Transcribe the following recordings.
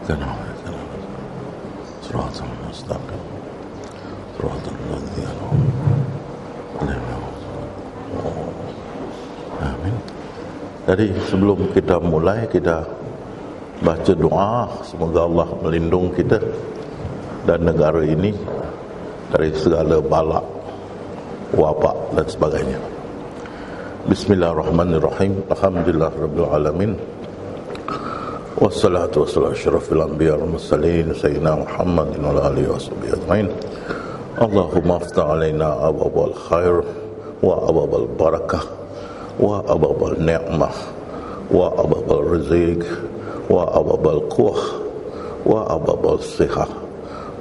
نعبد صراط المستقيم صراط الذين أنعمت عليهم. Amin. Jadi sebelum kita mulai, kita baca doa semoga Allah melindungi kita dan negara ini dari segala bala, wabak dan sebagainya. Bismillahirrahmanirrahim. Alhamdulillahirabbil alamin. Wassalatu wassalamu ala asyrafil anbiya wal mursalin sayyidina Muhammadin wa ala alihi washabbihi ajmain. Allahumma aftah alaina abwabal khair wa abwabal barakah wa abwabal ni'mah wa abwabal rizq wa abwabal quwwah wa abwabal sihah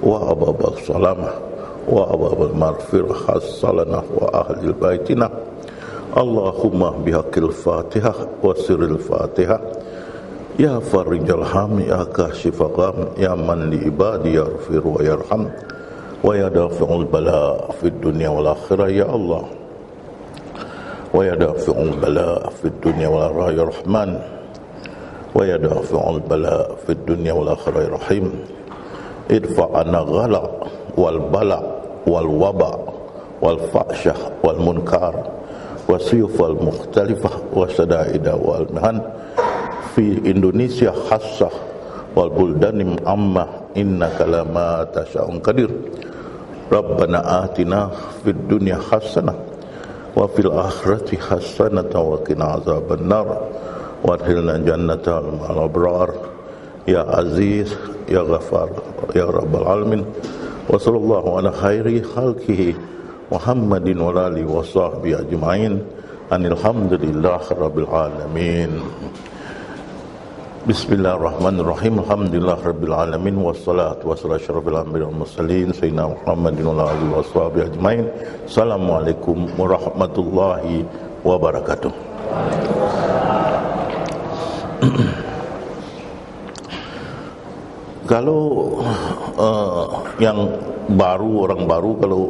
wa abwabal salamah wa abwabal maghfirah hassalana wa ahli baitina. Allahumma bihaqqil Fatihah wa sirril Fatihah. Ya farijal ham, ya kashifal gham, ya man li ibadi yaghfir wa yarham wa ya dafi'ul bala fid dunya wal akhirah ya Allah wa ya dafi'ul bala fid dunya wal akhirah ya Rahman wa ya dafi'ul bala fid dunya wal akhirah ya Rahim. Idfa'ana ghala wal bala wal waba wal fahsyah wal munkar wa siyufal mukhtalifah wa sada'ida wal mihan fi Indonesia khassah wal buldanim amma innaka lama tasya'un qadir. Rabbana atina fid dunya hasanah wa fil akhirati hasanah wa qina azabannar wa adkhilna jannata ma'al abrar ya aziz ya ghafar ya rabbal alamin. Wa sallallahu ala khairi khalqihi Muhammadin wa alihi wa sahbihi ajma'in. Alhamdulillahi rabbil alamin. Bismillahirrahmanirrahim. Alhamdulillahirabbil alamin wassalatu wassalamu ala asyrafil anbiya'i wal mursalin sayyidina Muhammadin wa alihi washabbihi ajmain. Assalamualaikum warahmatullahi wabarakatuh. Kalau yang baru, orang baru kalau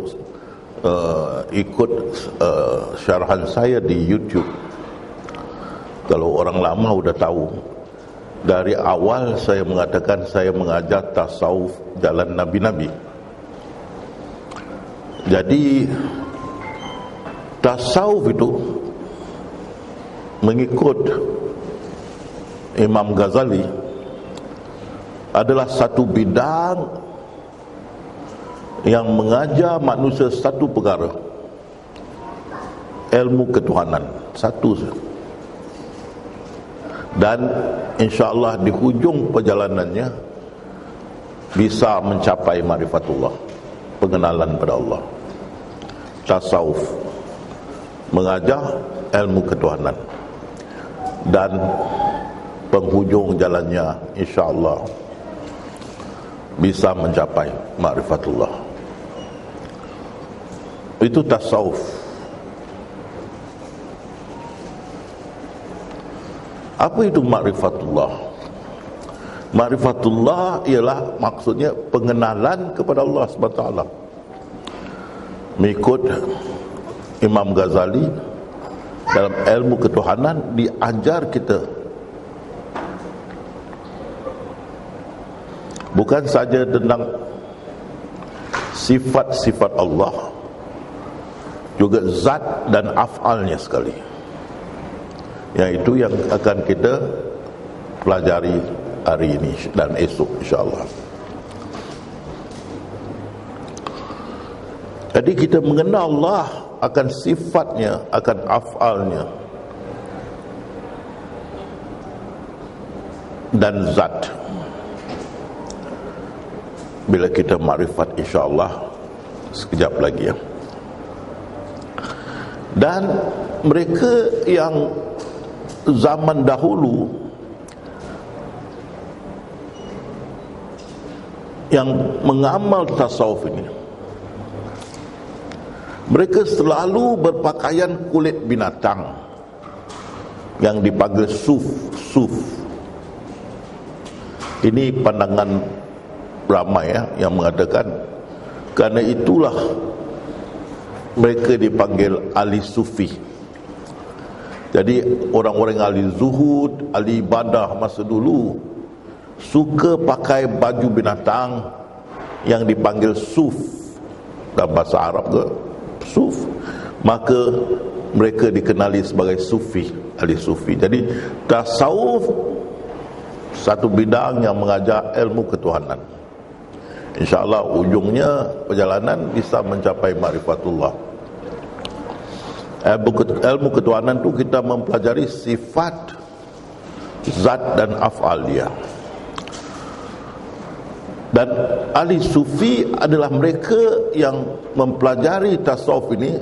ikut syarahan saya di YouTube, kalau orang lama sudah tahu. Dari awal saya mengatakan saya mengajar tasawuf jalan Nabi-Nabi. Jadi tasawuf itu mengikut Imam Ghazali adalah satu bidang yang mengajar manusia satu perkara, ilmu ketuhanan, satu saja. Dan insyaAllah di hujung perjalanannya bisa mencapai ma'rifatullah, pengenalan pada Allah. Tasawuf mengajar ilmu ketuhanan dan penghujung jalannya insyaAllah bisa mencapai ma'rifatullah. Itu tasawuf. Apa itu ma'rifatullah? Ma'rifatullah ialah maksudnya pengenalan kepada Allah SWT. Mengikut Imam Ghazali dalam ilmu ketuhanan diajar kita bukan saja tentang sifat-sifat Allah, juga zat dan af'alnya sekali. Yang itu yang akan kita pelajari hari ini dan esok insyaAllah. Jadi kita mengenal Allah akan sifatnya, akan af'alnya dan zat. Bila kita makrifat insyaAllah sekejap lagi ya. Dan mereka yang zaman dahulu yang mengamal tasawuf ini, mereka selalu berpakaian kulit binatang yang dipanggil suf. Ini pandangan ramai ya, yang mengatakan karena itulah mereka dipanggil ahli sufi. Jadi orang-orang ahli zuhud, ahli ibadah masa dulu suka pakai baju binatang yang dipanggil suf, dalam bahasa Arab ke suf, maka mereka dikenali sebagai sufi, ahli sufi. Jadi tasawuf satu bidang yang mengajar ilmu ketuhanan. InsyaAllah ujungnya perjalanan bisa mencapai ma'rifatullah. Ilmu ketuhanan itu kita mempelajari sifat, zat dan af'al dia. Dan ahli sufi adalah mereka yang mempelajari tasawuf ini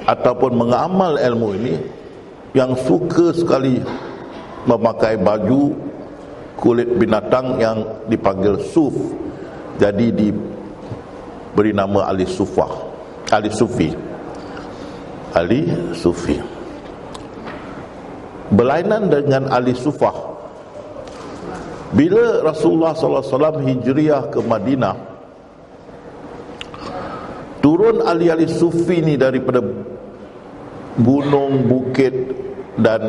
ataupun mengamal ilmu ini, yang suka sekali memakai baju kulit binatang yang dipanggil suf. Jadi diberi nama ahli sufah, ahli sufi, ahli sufi. Berlainan dengan ahli sufah, bila Rasulullah SAW hijriah ke Madinah, turun ahli-ahli sufi ni daripada gunung, bukit dan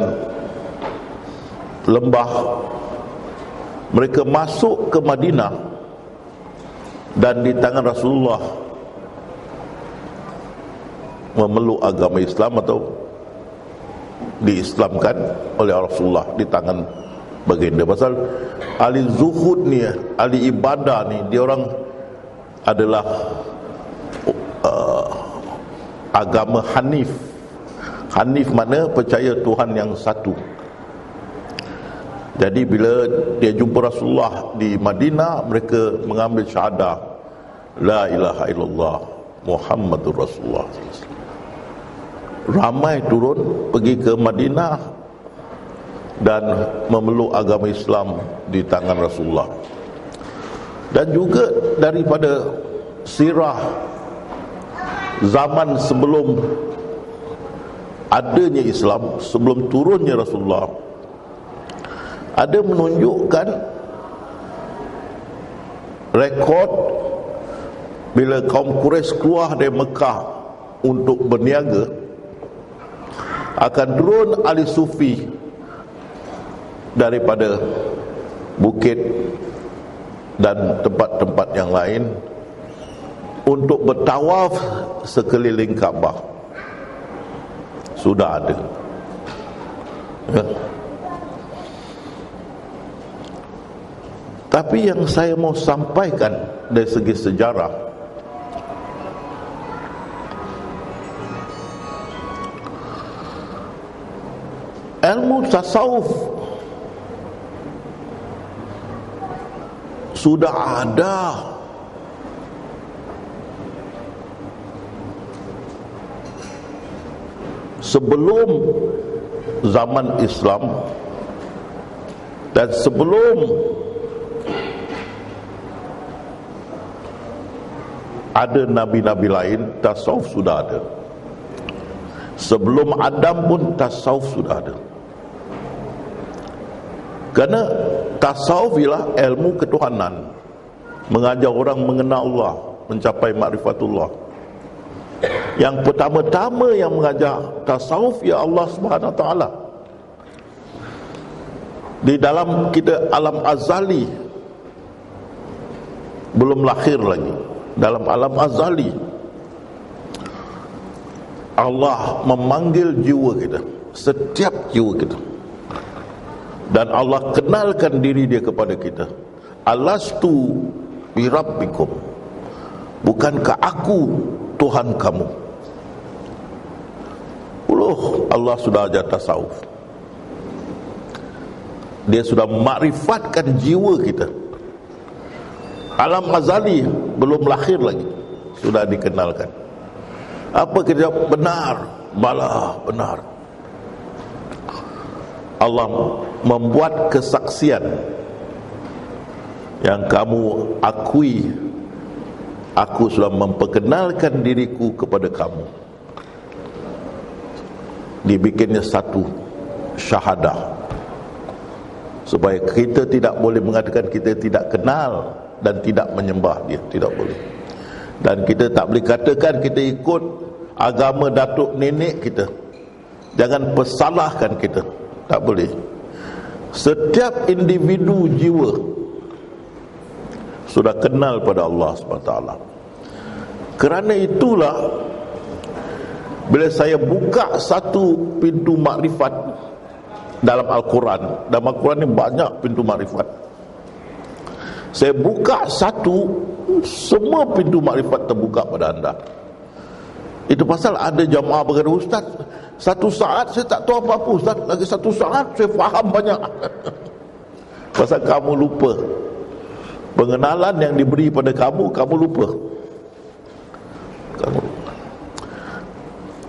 lembah. Mereka masuk ke Madinah, dan di tangan Rasulullah memeluk agama Islam atau diislamkan oleh Rasulullah di tangan baginda. Pasal ahli zuhud ni, ahli ibadah ni, dia orang adalah agama Hanif. Hanif mana percaya Tuhan yang satu. Jadi bila dia jumpa Rasulullah di Madinah, mereka mengambil syahadah la ilaha illallah Muhammadur Rasulullah. Ramai turun pergi ke Madinah dan memeluk agama Islam di tangan Rasulullah. Dan juga daripada sirah zaman sebelum adanya Islam, sebelum turunnya Rasulullah, ada menunjukkan rekod bila kaum Quraisy keluar dari Mekah untuk berniaga, akan turun ahli sufi daripada bukit dan tempat-tempat yang lain untuk bertawaf sekeliling Kaabah. Sudah ada, ya. Tapi yang saya mau sampaikan dari segi sejarah, ilmu tasawuf sudah ada sebelum zaman Islam, dan sebelum ada nabi-nabi lain, tasawuf sudah ada. Sebelum Adam pun tasawuf sudah ada. Kerana tasawuf ialah ilmu ketuhanan, mengajar orang mengenal Allah, mencapai ma'rifatullah. Yang pertama-tama yang mengajar tasawuf ya Allah Subhanahu Wa Taala. Di dalam kita alam azali, belum lahir lagi, dalam alam azali Allah memanggil jiwa kita, setiap jiwa kita, dan Allah kenalkan diri dia kepada kita. Alastu bi rabbikum, bukankah aku Tuhan kamu? Allah sudah ajar tasawuf. Dia sudah makrifatkan jiwa kita. Alam azali belum lahir lagi, sudah dikenalkan. Apa kita jawab? Benar, bala, benar. Allah membuat kesaksian yang kamu akui, aku sudah memperkenalkan diriku kepada kamu. Dibikinnya satu syahadah, supaya kita tidak boleh mengatakan kita tidak kenal dan tidak menyembah dia, tidak boleh. Dan kita tak boleh katakan kita ikut agama datuk nenek kita, jangan persalahkan kita, tak boleh. Setiap individu jiwa sudah kenal pada Allah SWT. Kerana itulah bila saya buka satu pintu makrifat dalam Al-Quran, dalam Al-Quran ni banyak pintu makrifat, saya buka satu, semua pintu makrifat terbuka pada anda. Itu pasal ada jamaah berkata, Ustaz, satu saat saya tak tahu apa-apa Ustaz, lagi satu saat saya faham banyak. Pasal kamu lupa pengenalan yang diberi pada kamu, kamu lupa.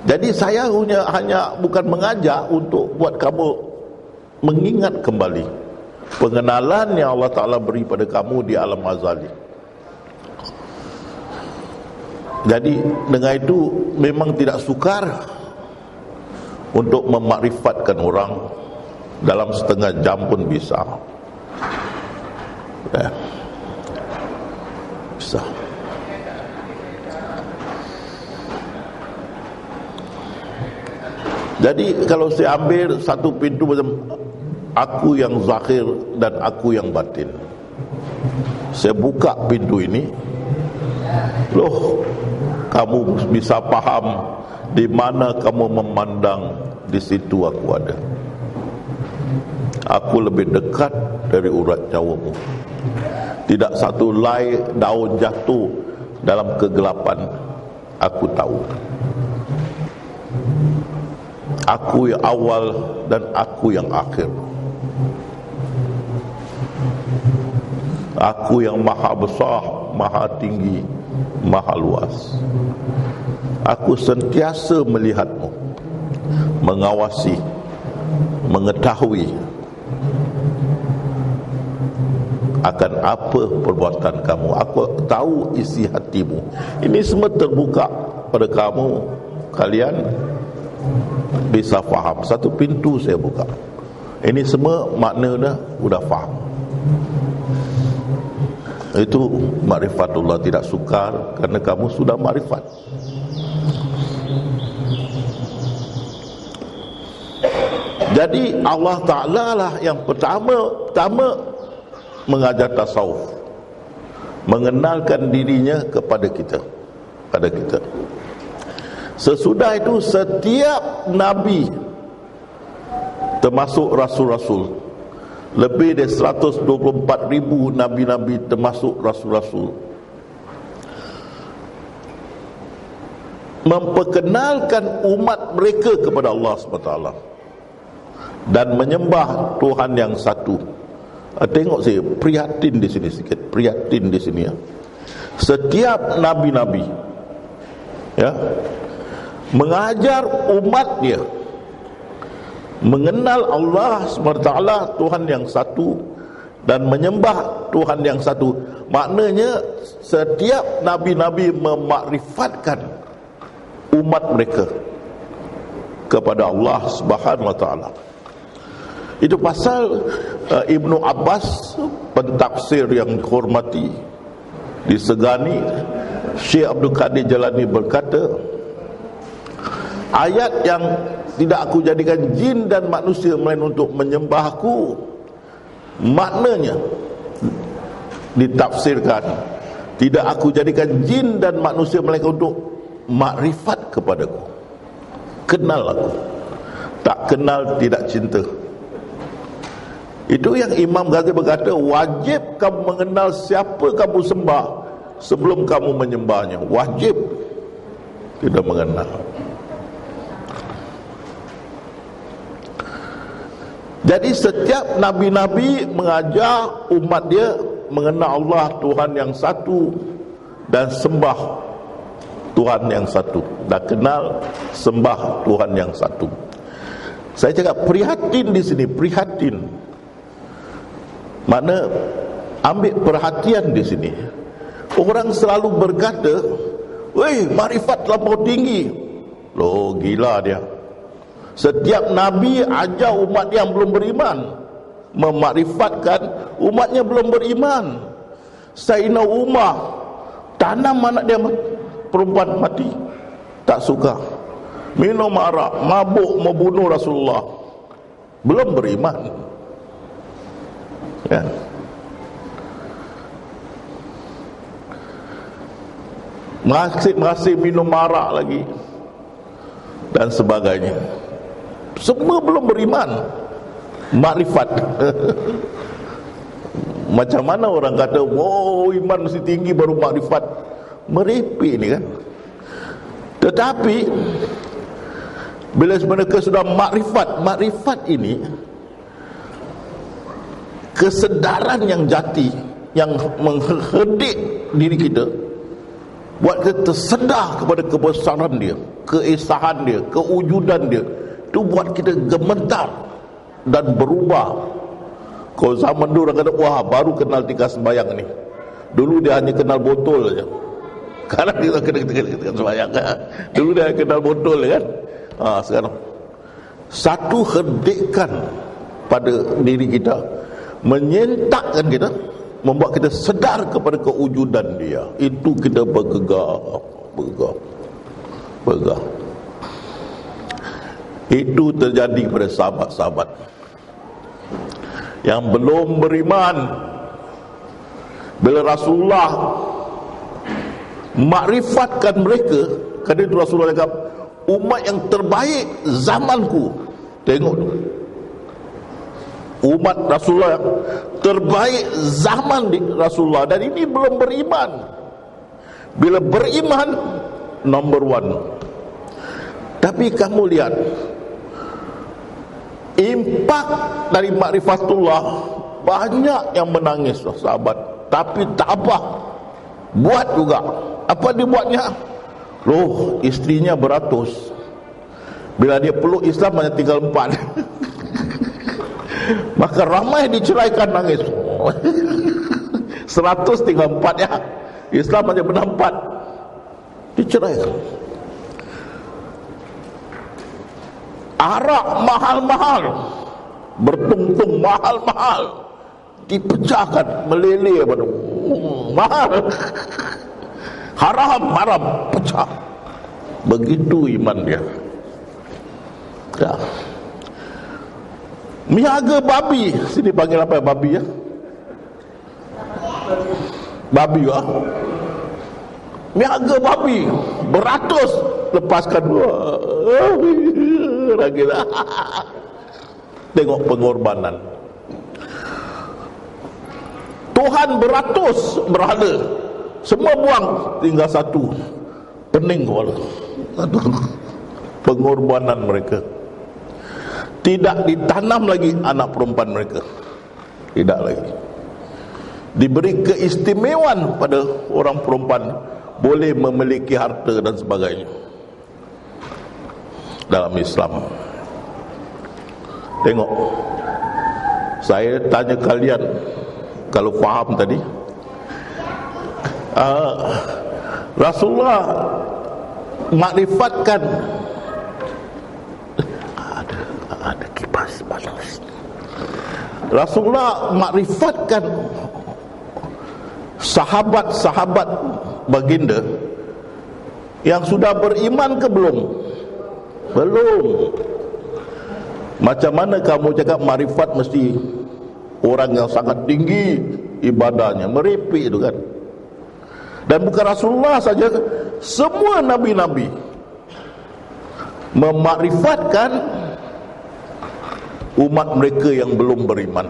Jadi saya hanya bukan mengajak untuk buat kamu mengingat kembali pengenalan yang Allah Ta'ala beri pada kamu di alam azali. Jadi dengan itu memang tidak sukar untuk memakrifatkan orang, dalam setengah jam pun bisa. Bisa. Jadi kalau saya ambil satu pintu macam aku yang zahir dan aku yang batin, saya buka pintu ini, loh, kamu bisa paham di mana kamu memandang, di situ aku ada. Aku lebih dekat dari urat nyawamu. Tidak satu lai daun jatuh dalam kegelapan, aku tahu. Aku yang awal dan aku yang akhir. Aku yang maha besar, maha tinggi, maha luas. Aku sentiasa melihatmu, mengawasi, mengetahui akan apa perbuatan kamu. Aku tahu isi hatimu. Ini semua terbuka pada kamu. Kalian bisa faham. Satu pintu saya buka. Ini semua maknanya sudah faham. Itu makrifatullah, tidak sukar kerana kamu sudah makrifat. Jadi Allah Ta'ala lah yang pertama mengajar tasawuf, mengenalkan dirinya kepada kita, pada kita. Sesudah itu setiap Nabi, termasuk Rasul-Rasul, lebih dari 124,000 Nabi-Nabi termasuk Rasul-Rasul, memperkenalkan umat mereka kepada Allah SWT dan menyembah Tuhan yang satu. Tengok saya prihatin di sini sikit, prihatin di sini ya. Setiap Nabi-Nabi ya mengajar umatnya mengenal Allah SWT, Tuhan yang satu, dan menyembah Tuhan yang satu. Maknanya setiap Nabi-Nabi memakrifatkan umat mereka kepada Allah Subhanahu Wa Taala. Itu pasal Ibnu Abbas, pentafsir yang dihormati, disegani, Syekh Abdul Qadir Jalani berkata, ayat yang tidak aku jadikan jin dan manusia melainkan untuk menyembah aku, maknanya ditafsirkan, tidak aku jadikan jin dan manusia melainkan untuk makrifat kepadaku, kenal aku. Tak kenal tidak cinta. Itu yang Imam Ghazali berkata, wajib kamu mengenal siapa kamu sembah sebelum kamu menyembahnya. Wajib kita mengenal. Jadi setiap Nabi-Nabi mengajar umat dia mengenal Allah Tuhan yang satu dan sembah Tuhan yang satu, dan kenal sembah Tuhan yang satu. Saya cakap prihatin di sini, prihatin. Mana ambil perhatian di sini. Orang selalu berkata, "Weh, makrifat terlampau tinggi." Loh, gila dia. Setiap Nabi ajar umat yang belum beriman, memakrifatkan umatnya belum beriman. Sayyidina Umar tanam anak dia perempuan mati, tak suka. Minum arak, mabuk, membunuh Rasulullah, belum beriman. Ya. Masih minum arak lagi dan sebagainya. Semua belum beriman. Makrifat. Macam mana orang kata, oh iman mesti tinggi baru makrifat. Merepek ni kan. Tetapi bila mereka sudah makrifat ini kesedaran yang jati, yang mengherdik diri kita, buat kita tersedar kepada kebesaran dia, keesahan dia, kewujudan dia. Itu buat kita gemetar dan berubah. Kalau zaman dulu orang kata, wah baru kenal tika sembayang ni. Dulu dia hanya kenal botol saja. Sekarang kita kena sembayang. Dulu dia kenal botol kan. Sekarang satu herdikan pada diri kita, menyentakkan kita, membuat kita sedar kepada kewujudan dia. Itu kita bergegar. Itu terjadi pada sahabat-sahabat yang belum beriman. Bila Rasulullah makrifatkan mereka, kerana itu Rasulullah cakap, umat yang terbaik zamanku. Tengok tu, umat Rasulullah yang terbaik zaman Rasulullah, dan ini belum beriman. Bila beriman, number one. Tapi kamu lihat impak dari makrifatullah, banyak yang menangis sahabat, tapi tabah buat juga. Apa dia buatnya? Loh, istrinya beratus, bila dia peluk Islam hanya tinggal 4. Maka ramai diceraikan, nangis. 100 tinggal 4 ya. Islam hanya benar 4, diceraikan. Arak mahal-mahal, bertungtung mahal-mahal, dipecahkan, meleleh pada mahal. Haram, pecah. Begitu iman dia. Ya. Miaga babi, sini panggil apa babi ya? Babi ya. Miaga babi beratus, lepaskan gila. Tengok pengorbanan. Tuhan beratus berhala, semua buang, tinggal satu, pening kepala. Pengorbanan mereka. Tidak ditanam lagi anak perempuan mereka, tidak lagi diberi keistimewaan pada orang perempuan, boleh memiliki harta dan sebagainya dalam Islam. Tengok, saya tanya kalian, kalau faham tadi, Rasulullah makrifatkan, ada kipas panas. Rasulullah makrifatkan sahabat-sahabat baginda yang sudah beriman ke belum? Belum. Macam mana kamu cakap makrifat mesti orang yang sangat tinggi ibadahnya? Merepek itu kan. Dan bukan Rasulullah saja, semua nabi-nabi memakrifatkan umat mereka yang belum beriman.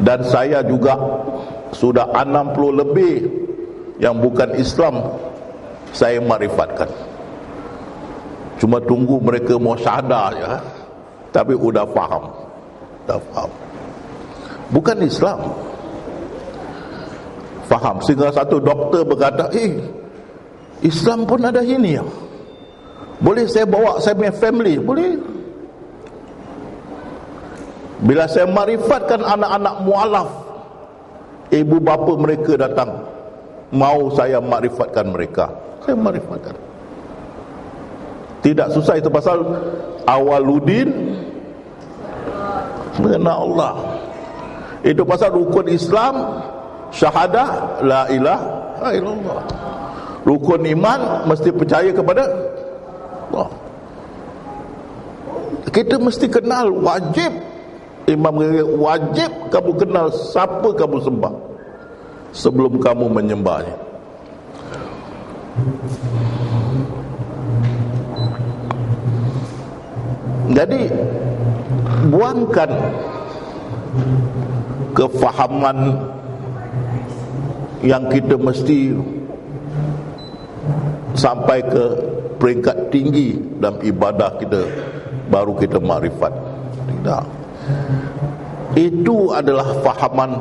Dan saya juga sudah 60 lebih yang bukan Islam saya makrifatkan. Cuma tunggu mereka mau syahada ya. Tapi udah faham. Bukan Islam. Faham. Sehingga satu doktor berkata, Islam pun ada ini ya. Boleh saya bawa saya punya family? Boleh. Bila saya makrifatkan anak-anak mualaf, ibu bapa mereka datang, mau saya makrifatkan mereka, saya makrifatkan. Tidak susah, itu pasal awaludin mengenal Allah. Itu pasal rukun Islam, syahadah la ilaha illallah. Rukun iman mesti percaya kepada Allah. Kita mesti kenal, wajib Imam Ghazali, wajib kamu kenal siapa kamu sembah sebelum kamu menyembahnya. Jadi buangkan kefahaman yang kita mesti sampai ke peringkat tinggi dalam ibadah kita baru kita makrifat. Tidak. Itu adalah fahaman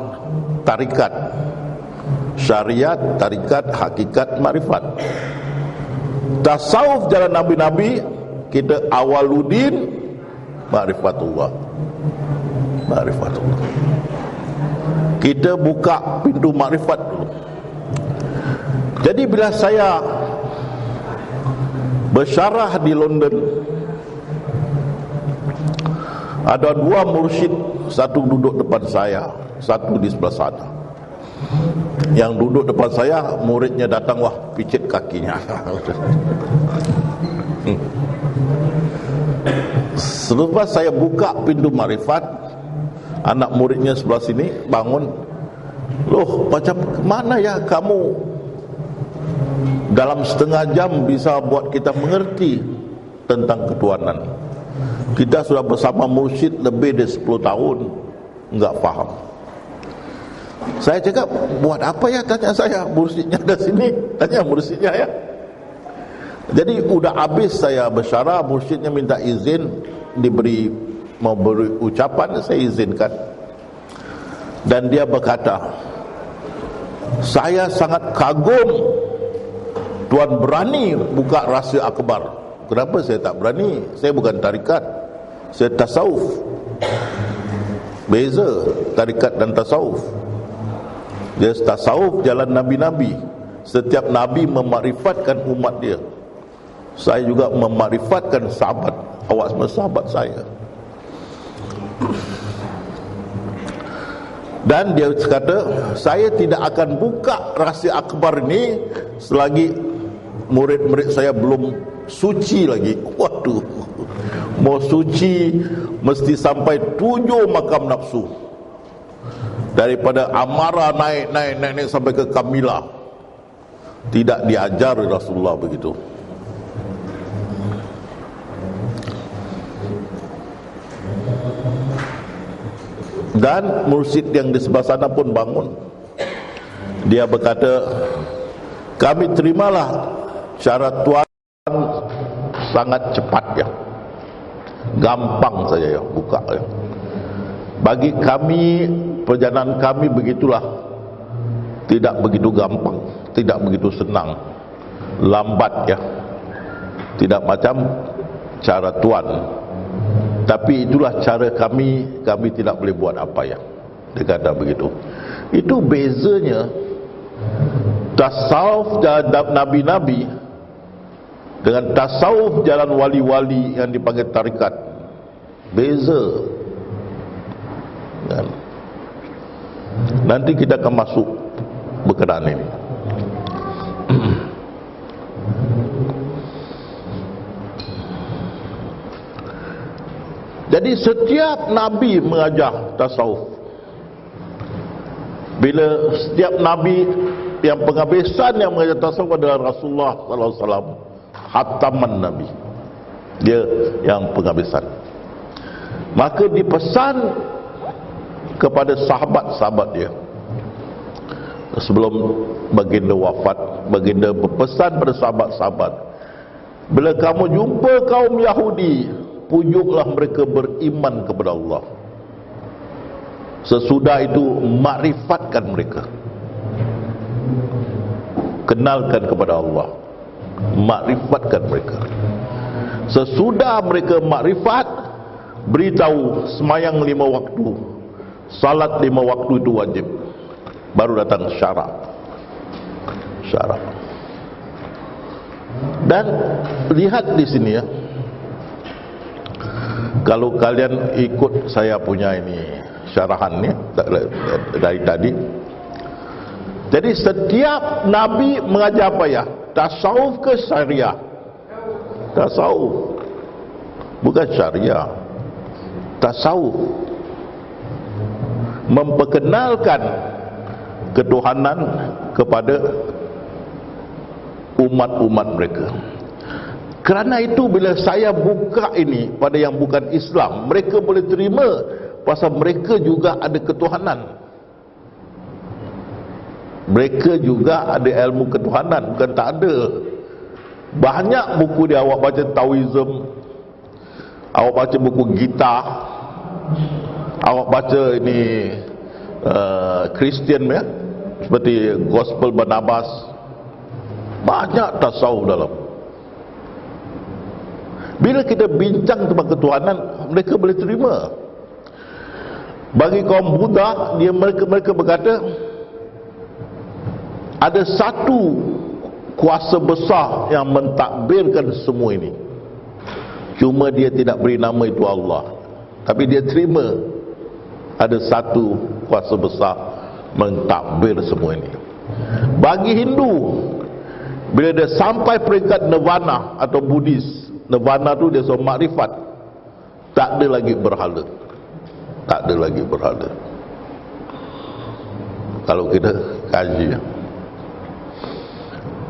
tarikat syariat, tarikat, hakikat, makrifat. Tasawuf jalan nabi-nabi, kita awaludin ma'rifatullah. Ma'rifatullah. Kita buka pintu makrifat dulu. Jadi bila saya bersyarah di London, ada dua mursyid, satu duduk depan saya, satu di sebelah sana. Yang duduk depan saya, muridnya datang, wah, picit kakinya. Selepas saya buka pintu makrifat, anak muridnya sebelah sini bangun, loh, macam mana ya kamu dalam setengah jam bisa buat kita mengerti tentang ketuhanan? Kita sudah bersama mursyid lebih dari 10 tahun, enggak faham. Saya cakap, buat apa ya, tanya saya, mursyidnya ada sini, tanya mursyidnya ya. Jadi udah habis saya bersyarah, mursyidnya minta izin, mau beri ucapan, saya izinkan. Dan dia berkata, saya sangat kagum Tuan berani buka rahsia akbar. Kenapa saya tak berani? Saya bukan tarikat, saya tasawuf. Beza tarikat dan tasawuf. Dia tasawuf jalan nabi-nabi. Setiap nabi memakrifatkan umat dia. Saya juga memakrifatkan sahabat, awak semua sahabat saya. Dan dia kata, saya tidak akan buka rahsia akbar ini selagi murid-murid saya belum suci lagi. Waduh, mau suci mesti sampai 7 makam nafsu. Daripada amarah naik sampai ke kamilah. Tidak diajar Rasulullah begitu. Dan mursyid yang di sebelah sana pun bangun. Dia berkata, kami terimalah cara Tuhan sangat cepat ya, gampang saja ya, buka ya. Bagi kami, perjalanan kami begitulah, tidak begitu gampang, tidak begitu senang, lambat ya, tidak macam cara Tuhan. Tapi itulah cara kami tidak boleh buat apa ya. Dia kata begitu. Itu bezanya tasawuf jalan nabi-nabi dengan tasawuf jalan wali-wali yang dipanggil tarikat. Beza. Dan nanti kita akan masuk berkenaan ini. Jadi setiap nabi mengajar tasawuf. Bila setiap nabi yang penghabisan yang mengajar tasawuf adalah Rasulullah sallallahu alaihi wasallam, khataman nabi. Dia yang penghabisan. Maka dipesan kepada sahabat-sahabat dia. Sebelum baginda wafat, baginda berpesan pada sahabat-sahabat, bila kamu jumpa kaum Yahudi, pujuklah mereka beriman kepada Allah. Sesudah itu makrifatkan mereka, kenalkan kepada Allah, makrifatkan mereka. Sesudah mereka makrifat, beritahu semayang 5 waktu, salat 5 waktu itu wajib. Baru datang syarat. Dan lihat di sini ya, kalau kalian ikut saya punya ini syarahan ni dari tadi. Jadi setiap nabi mengajar apa ya? Tasawuf ke syariah? Tasawuf, bukan syariah. Tasawuf. memperkenalkan ketuhanan kepada umat-umat mereka. Kerana itu bila saya buka ini pada yang bukan Islam, mereka boleh terima pasal mereka juga ada ketuhanan. Mereka juga ada ilmu ketuhanan, bukan tak ada. Banyak buku dia, awak baca Taoism, awak baca buku Gita, awak baca ini Kristian ya, seperti Gospel Barnabas, banyak tasawuf dalam. Bila kita bincang tentang ketuhanan, mereka boleh terima. Bagi kaum Buddha, mereka berkata ada satu kuasa besar yang mentadbirkan semua ini. Cuma dia tidak beri nama itu Allah, tapi dia terima ada satu kuasa besar mentadbir semua ini. Bagi Hindu, bila dia sampai peringkat nirvana atau Buddhis, nirvana tu dia seorang makrifat, tak ada lagi berhala, tak ada lagi berhala. Kalau kita kaji,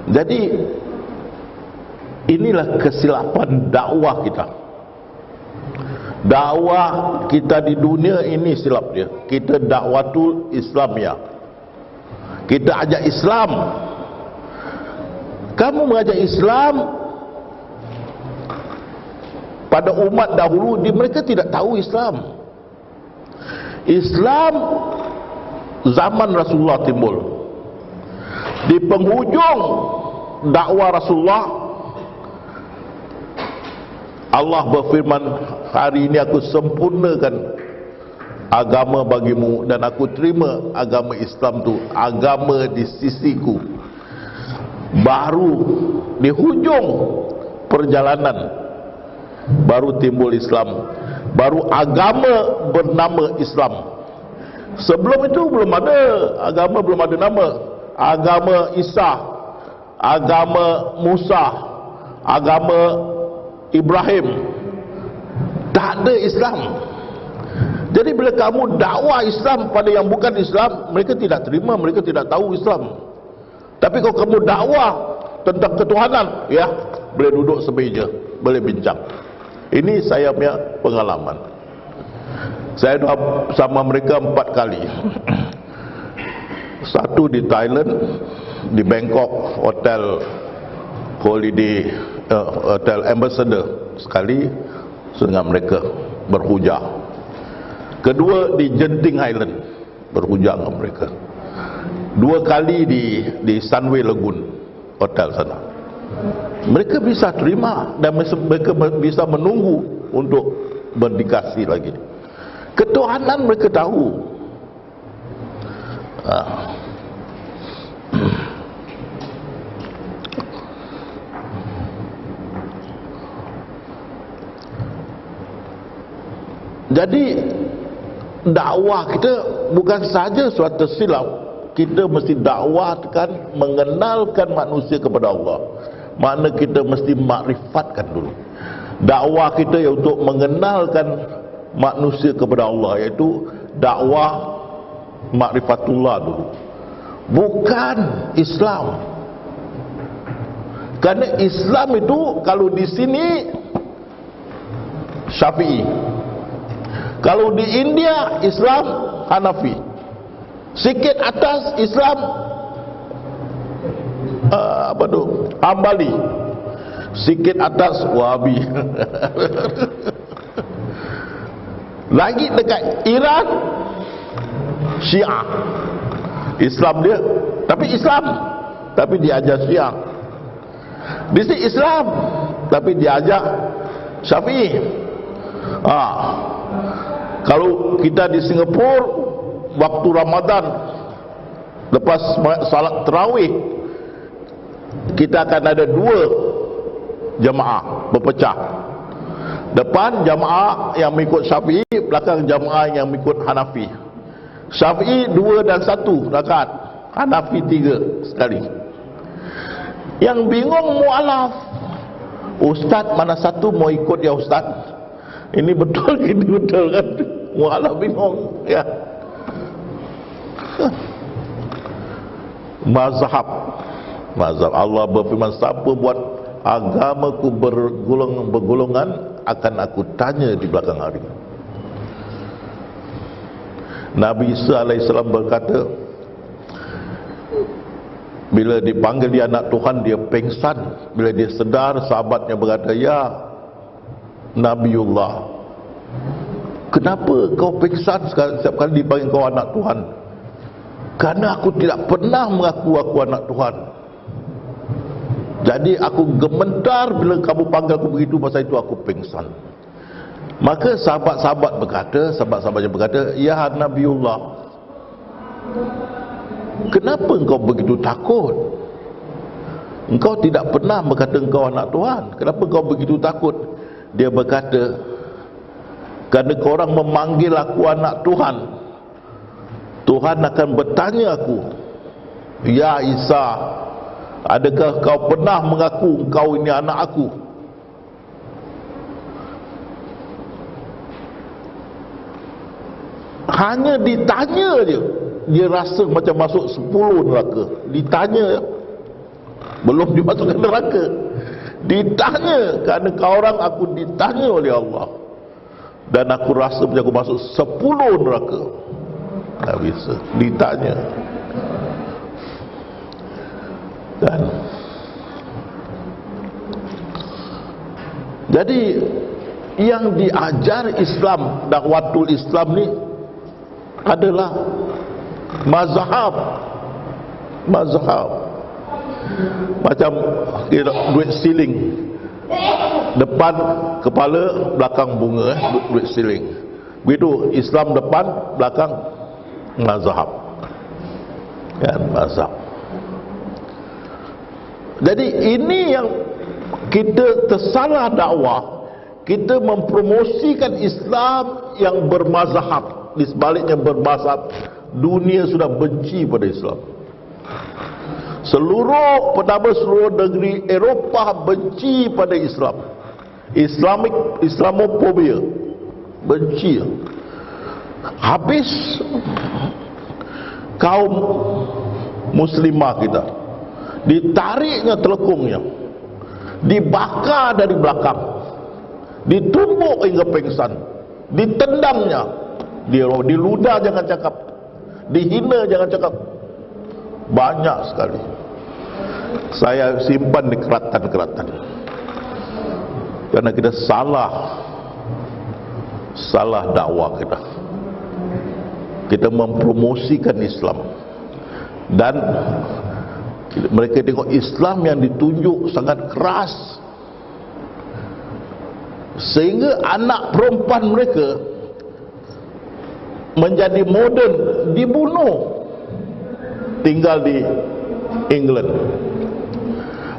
jadi inilah kesilapan dakwah kita. Dakwah kita di dunia ini silap dia. Kita dakwatul Islamiyah, kita ajak Islam. Kamu mengajak Islam pada umat dahulu, mereka tidak tahu Islam. Islam zaman Rasulullah timbul. Di penghujung dakwah Rasulullah, Allah berfirman, hari ini aku sempurnakan agama bagimu dan aku terima agama Islam tu agama di sisiku. Baru di hujung perjalanan baru timbul Islam, baru agama bernama Islam. Sebelum itu belum ada agama, belum ada nama. Agama Isa, agama Musa, agama Ibrahim, tak ada Islam. Jadi bila kamu dakwah Islam pada yang bukan Islam, mereka tidak terima, mereka tidak tahu Islam. Tapi kalau kamu dakwah tentang ketuhanan, ya, boleh duduk semeja, boleh bincang. Ini saya punya pengalaman. Saya dah sama mereka 4 kali. Satu di Thailand, di Bangkok, hotel Holiday, hotel Ambassador, sekali dengan mereka berhujah. Kedua di Genting Highland, berhujah dengan mereka. 2 kali di Sunway Lagoon, hotel sana. Mereka bisa terima dan mereka bisa menunggu untuk berdikasi lagi. Ketuhanan mereka tahu. Jadi dakwah kita bukan saja suatu silap, kita mesti dakwahkan, mengenalkan manusia kepada Allah. Makna kita mesti makrifatkan dulu. Dakwah kita yang untuk mengenalkan manusia kepada Allah, iaitu dakwah makrifatullah dulu, bukan Islam. Karena Islam itu kalau di sini Syafi'i, kalau di India Islam Hanafi, sikit atas Islam Hambali, sikit atas Wahabi. Lagi dekat Iran Syiah, Islam dia, tapi dia ajar Syiah. Di sini Islam, tapi dia ajar Syafi'i. Kalau kita di Singapura, waktu Ramadan, lepas salat tarawih, kita akan ada 2 jamaah berpecah. Depan jamaah yang mengikut Syafi'i, belakang jamaah yang mengikut Hanafi. Syafi'i 2 dan 1 rakaat, Hanafi 3 sekali. Yang bingung mu'alaf, ustaz mana satu mau ikut ya ustaz? Ini betul, ini betul kan? Mu'alaf bingung ya. Mazhab Allah berfirman, siapa buat agamaku bergolongan akan aku tanya di belakang hari. Nabi Isa AS berkata, bila dipanggil dia anak Tuhan, dia pengsan. Bila dia sedar, sahabatnya berkata, ya Nabiullah, kenapa kau pengsan setiap kali dipanggil kau anak Tuhan? Karena aku tidak pernah mengaku aku anak Tuhan. Jadi aku gemetar bila kamu panggil aku begitu, masa itu aku pingsan. Maka sahabat-sahabatnya berkata, ya Nabiullah, kenapa engkau begitu takut? Engkau tidak pernah berkata engkau anak Tuhan. Kenapa engkau begitu takut? Dia berkata, kerana korang memanggil aku anak Tuhan, Tuhan akan bertanya aku, ya Isa, adakah kau pernah mengaku engkau ini anak aku? Hanya ditanya je, dia rasa macam masuk 10 neraka. Ditanya, belum dimasukkan neraka, ditanya. Kerana kau orang, aku ditanya oleh Allah, dan aku rasa macam aku masuk 10 neraka. Tak bisa, ditanya. Dan jadi yang diajar Islam, dakwatul Islam ni adalah mazhab. Macam duit siling, depan kepala, belakang bunga, duit siling. Begitu Islam depan, belakang mazhab. Kan, mazhab. Jadi ini yang kita tersalah dakwah. Kita mempromosikan Islam yang bermazhab, di sebaliknya bermazhab. Dunia sudah benci pada Islam. Seluruh negeri Eropah benci pada Islam. Islamophobia, benci. Habis kaum muslimah kita, ditariknya telekungnya, dibakar dari belakang, ditumbuk hingga pingsan, ditendangnya, diludah jangan cakap, dihina jangan cakap. Banyak sekali saya simpan di keratan-keratan, karena kita salah dakwah kita mempromosikan Islam, dan mereka tengok Islam yang ditunjuk sangat keras, sehingga anak perempuan mereka menjadi moden, dibunuh, tinggal di England.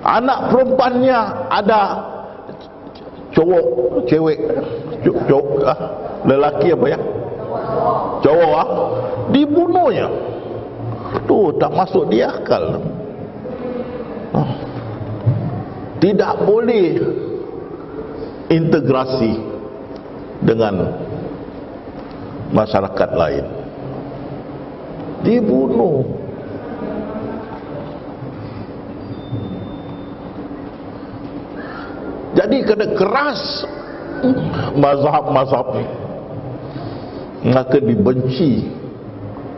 Anak perempuannya ada cewek, lelaki apa ya, cowok, dibunuhnya. Tu tak masuk di akal. Tidak boleh integrasi dengan masyarakat lain, dibunuh. Jadi kena keras mazhab ni, maka dibenci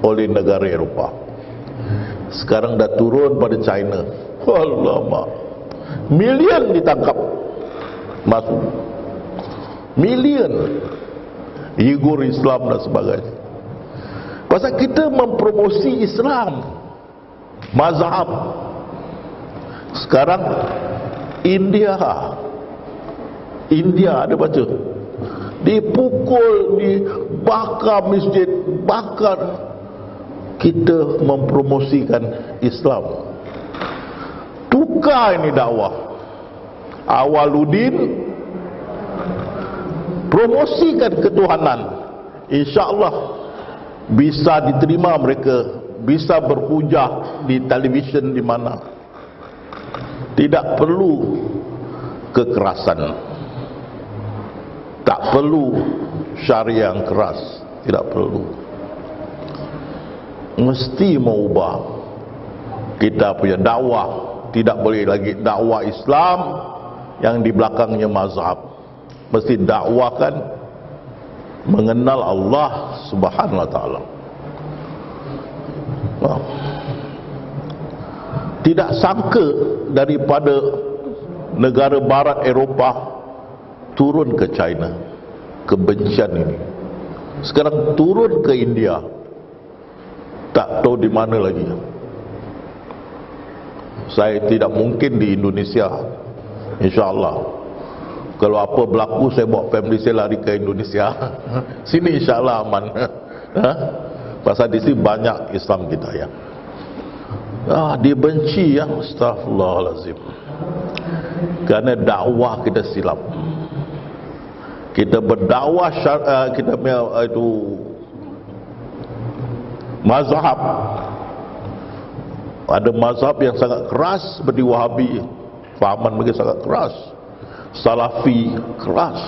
oleh negara Eropah. Sekarang dah turun pada China. Alamak, milion ditangkap masuk, milion Uyghur Islam dan sebagainya. Pasal kita mempromosi Islam, mazhab. Sekarang India ada baca, dipukul, dibakar masjid, bakar. Kita mempromosikan Islam. Tukar ini dakwah. Awaluddin promosikan ketuhanan, insya-Allah bisa diterima mereka, bisa berhujah di televisyen di mana. Tidak perlu kekerasan, tak perlu syariah yang keras, tidak perlu. mesti mengubah kita punya dakwah. Tidak boleh lagi dakwah Islam yang di belakangnya mazhab. Mesti dakwakan mengenal Allah Subhanahu wa taala. Tidak sangka daripada negara barat Eropah turun ke China, kebencian ini. Sekarang turun ke India, tak tahu di mana lagi. Saya tidak mungkin di Indonesia, insyaAllah. Kalau apa berlaku, saya bawa family saya lari ke Indonesia. Sini insyaAllah aman. Pasal di sini banyak Islam kita ya. Dibenci ya, astagfirullahalazim. Kerana dakwah kita silap. Kita berdakwah kita itu mazhab. Ada mazhab yang sangat keras seperti Wahabi, fahaman mereka sangat keras. Salafi keras.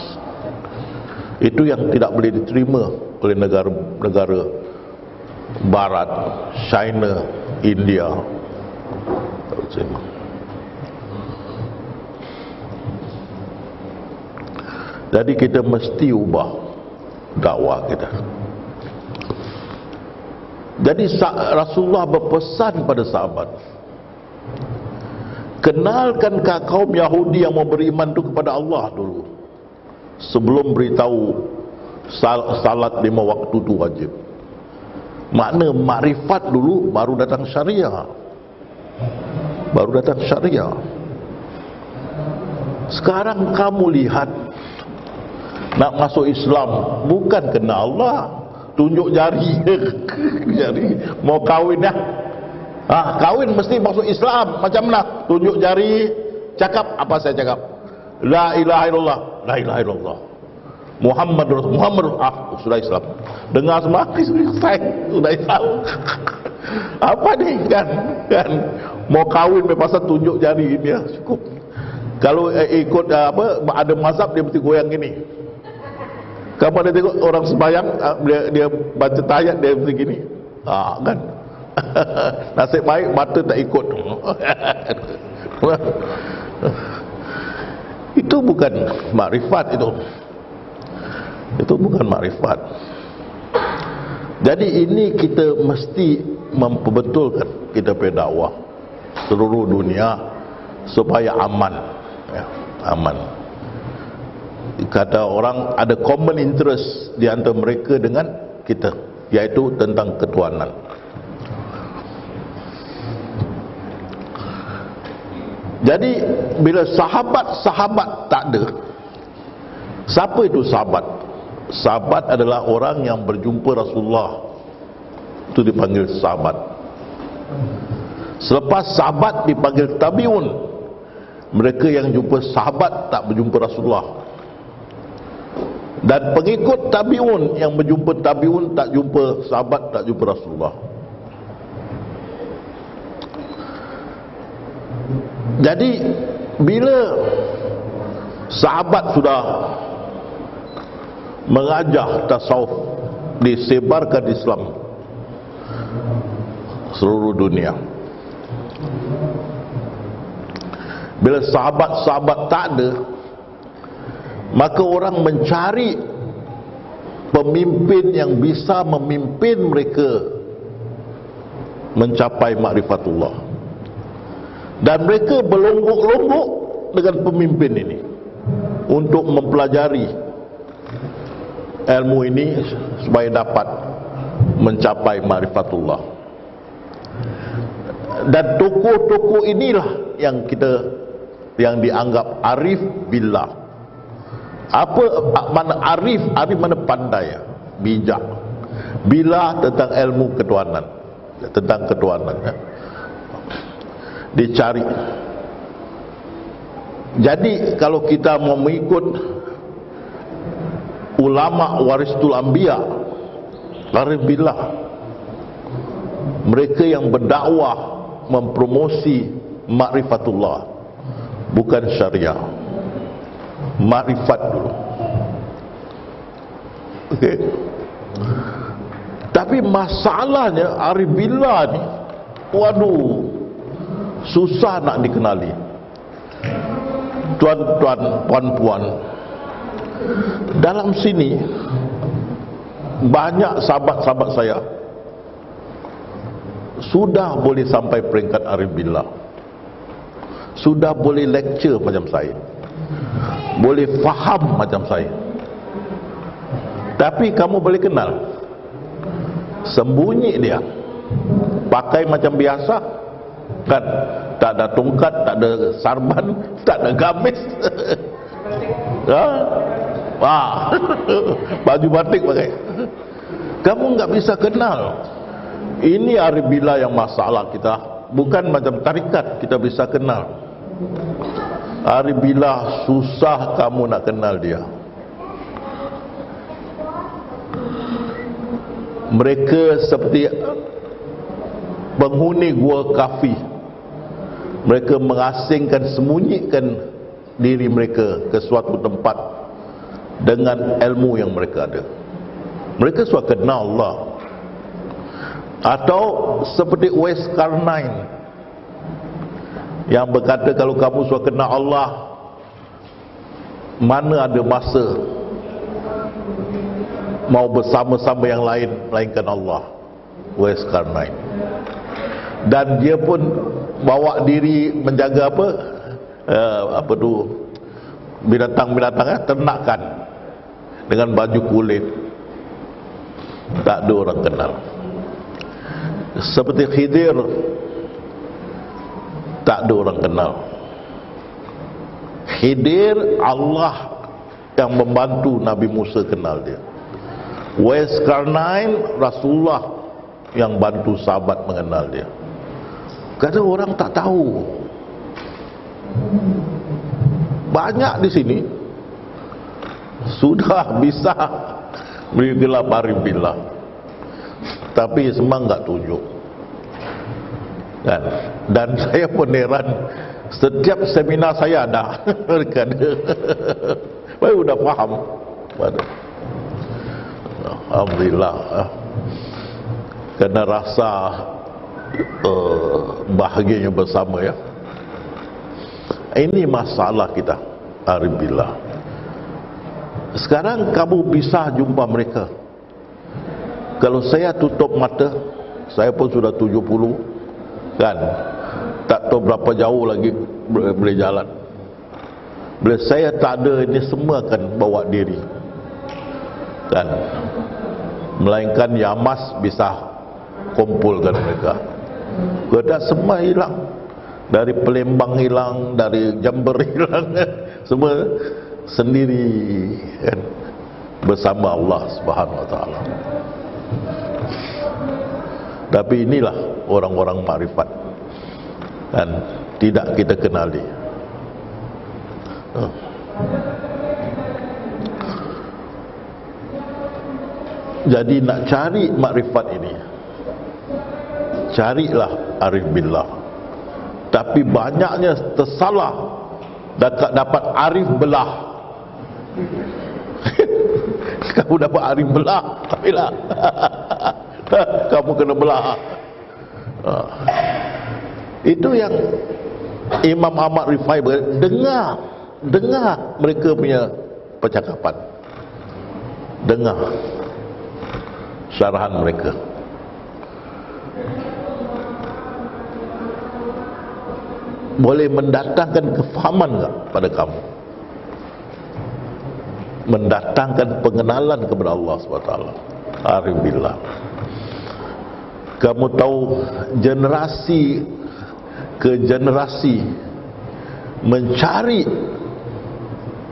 Itu yang tidak boleh diterima oleh negara-negara barat, China, India. Jadi kita mesti ubah dakwah kita. Jadi Rasulullah berpesan pada sahabat, kenalkan kaum Yahudi yang mau beriman itu kepada Allah dulu, sebelum beritahu salat 5 waktu itu wajib. Makna makrifat dulu, baru datang syariah. Baru datang syariah. Sekarang kamu lihat, nak masuk Islam bukan kena Allah, tunjuk jari. Jari mau kahwin dah. Kahwin mesti masuk Islam. Macam mana? Tunjuk jari, cakap apa saya cakap? La ilaha illallah, la ilaha illallah. Muhammad sudah Islam. Dengar semua, sudah Islam. Apa ni kan? Mau kahwin pasal tunjuk jari ini ya, cukup. Kalau ikut ada mazhab dia mesti goyang gini. Kamu ada tengok orang sembahyang, dia baca tayat dia mesti gini. Kan? Nasib baik mata tak ikut. Itu bukan makrifat itu. Itu bukan makrifat. Jadi ini kita mesti memperbetulkan kita punya dakwah seluruh dunia supaya aman ya, aman. Kata orang ada common interest di antara mereka dengan kita, yaitu tentang ketuhanan. Jadi bila sahabat-sahabat tak ada, siapa itu sahabat? Sahabat adalah orang yang berjumpa Rasulullah, itu dipanggil sahabat. Selepas sahabat dipanggil tabiun, mereka yang jumpa sahabat tak berjumpa Rasulullah. Dan pengikut tabiun yang berjumpa tabiun tak jumpa sahabat, tak jumpa Rasulullah. Jadi bila sahabat sudah mengajar tasawuf, disebarkan Islam seluruh dunia. Bila sahabat-sahabat tak ada, maka orang mencari pemimpin yang bisa memimpin mereka mencapai makrifatullah. Dan mereka berlombok-lombok dengan pemimpin ini untuk mempelajari ilmu ini supaya dapat mencapai makrifatullah. Dan tokoh-tokoh inilah yang dianggap arif billah. Apa mana arif? Arif mana pandai, bijak. Billah tentang ilmu ketuhanan, tentang ketuhanan ya. Dicari. Jadi kalau kita mau mengikut ulama warisatul anbiya, arif billah, mereka yang berdakwah mempromosi makrifatullah, bukan syariah, makrifat dulu. Okey. Tapi masalahnya Arif Billah ni, waduh, susah nak dikenali. Tuan-tuan, puan-puan, dalam sini banyak sahabat-sahabat saya sudah boleh sampai peringkat Arif Billah, sudah boleh lecture macam saya, boleh faham macam saya. Tapi kamu boleh kenal, sembunyi dia, pakai macam biasa kan, tak ada tongkat, tak ada sarban, tak ada gamis. Ha? Wah, baju batik pakai. Kamu enggak bisa kenal. Ini Arif Billah yang masalah kita, bukan macam tarikat kita bisa kenal. Arif Billah susah kamu nak kenal dia. Mereka seperti penghuni gua Kahfi. Mereka mengasingkan, sembunyikan diri mereka ke suatu tempat dengan ilmu yang mereka ada. Mereka suka kenal Allah. Atau seperti Uwais Qarnain yang berkata, kalau kamu suka kenal Allah, mana ada masa mau bersama-sama yang lain melainkan Allah. Uwais Qarnain. Dan dia pun bawa diri menjaga apa tu, binatang-binatang, ternakan, dengan baju kulit. Tak ada orang kenal. Seperti Khidir, tak ada orang kenal. Khidir, Allah yang membantu Nabi Musa kenal dia. Uwais Qarnain, Rasulullah yang bantu sahabat mengenal dia. Kadang orang tak tahu. Banyak di sini sudah bisa beri gelar Arif Billah, tapi semua enggak tunjuk kan. Dan saya pun heran, setiap seminar saya ada mereka ada. Saya sudah faham. Alhamdulillah, kerana rasa bahagianya bersama ya. Ini masalah kita, Arif Billah. Sekarang kamu bisa jumpa mereka. Kalau saya tutup mata, saya pun sudah 70 kan, tak tahu berapa jauh lagi boleh jalan. Bila saya tak ada, ini semua akan bawa diri kan, melainkan Yamas bisa kumpulkan mereka. Kedah semua hilang, dari Palembang hilang, dari Jember hilang, semua sendiri kan, bersama Allah Subhanahu wa taala. Tapi inilah orang-orang makrifat dan tidak kita kenali. Jadi nak cari makrifat ini, carilah Arif Billah. Tapi banyaknya tersalah, dapat Arif Belah. Kamu dapat Arif Belah, tapilah kamu kena belah. Itu yang Imam Ahmad Rifai dengar mereka punya percakapan, dengar syarahan mereka. Boleh mendatangkan kefahaman tak pada kamu? Mendatangkan pengenalan kepada Allah SWT. Arif Billah. Kamu tahu, generasi ke generasi mencari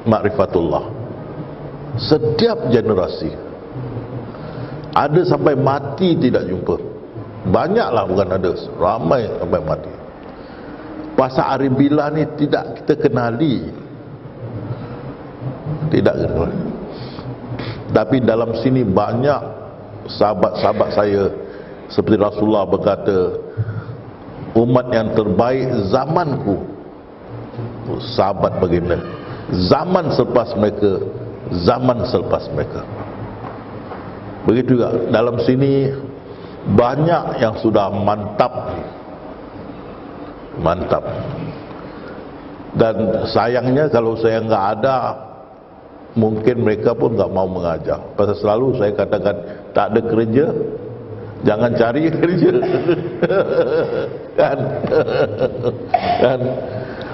makrifatullah. Setiap generasi ada sampai mati tidak jumpa. Banyaklah, bukan ada, ramai sampai mati. Pasal Arif Billah ni tidak kita kenali, tidak kenali. Tapi dalam sini banyak sahabat-sahabat saya, seperti Rasulullah berkata, umat yang terbaik zamanku, sahabat baginda, zaman selepas mereka, zaman selepas mereka. Begitu juga dalam sini banyak yang sudah mantap, dan sayangnya kalau saya nggak ada, mungkin mereka pun nggak mau mengajar. Pasal selalu saya katakan, tak ada kerja, jangan cari kerja. kan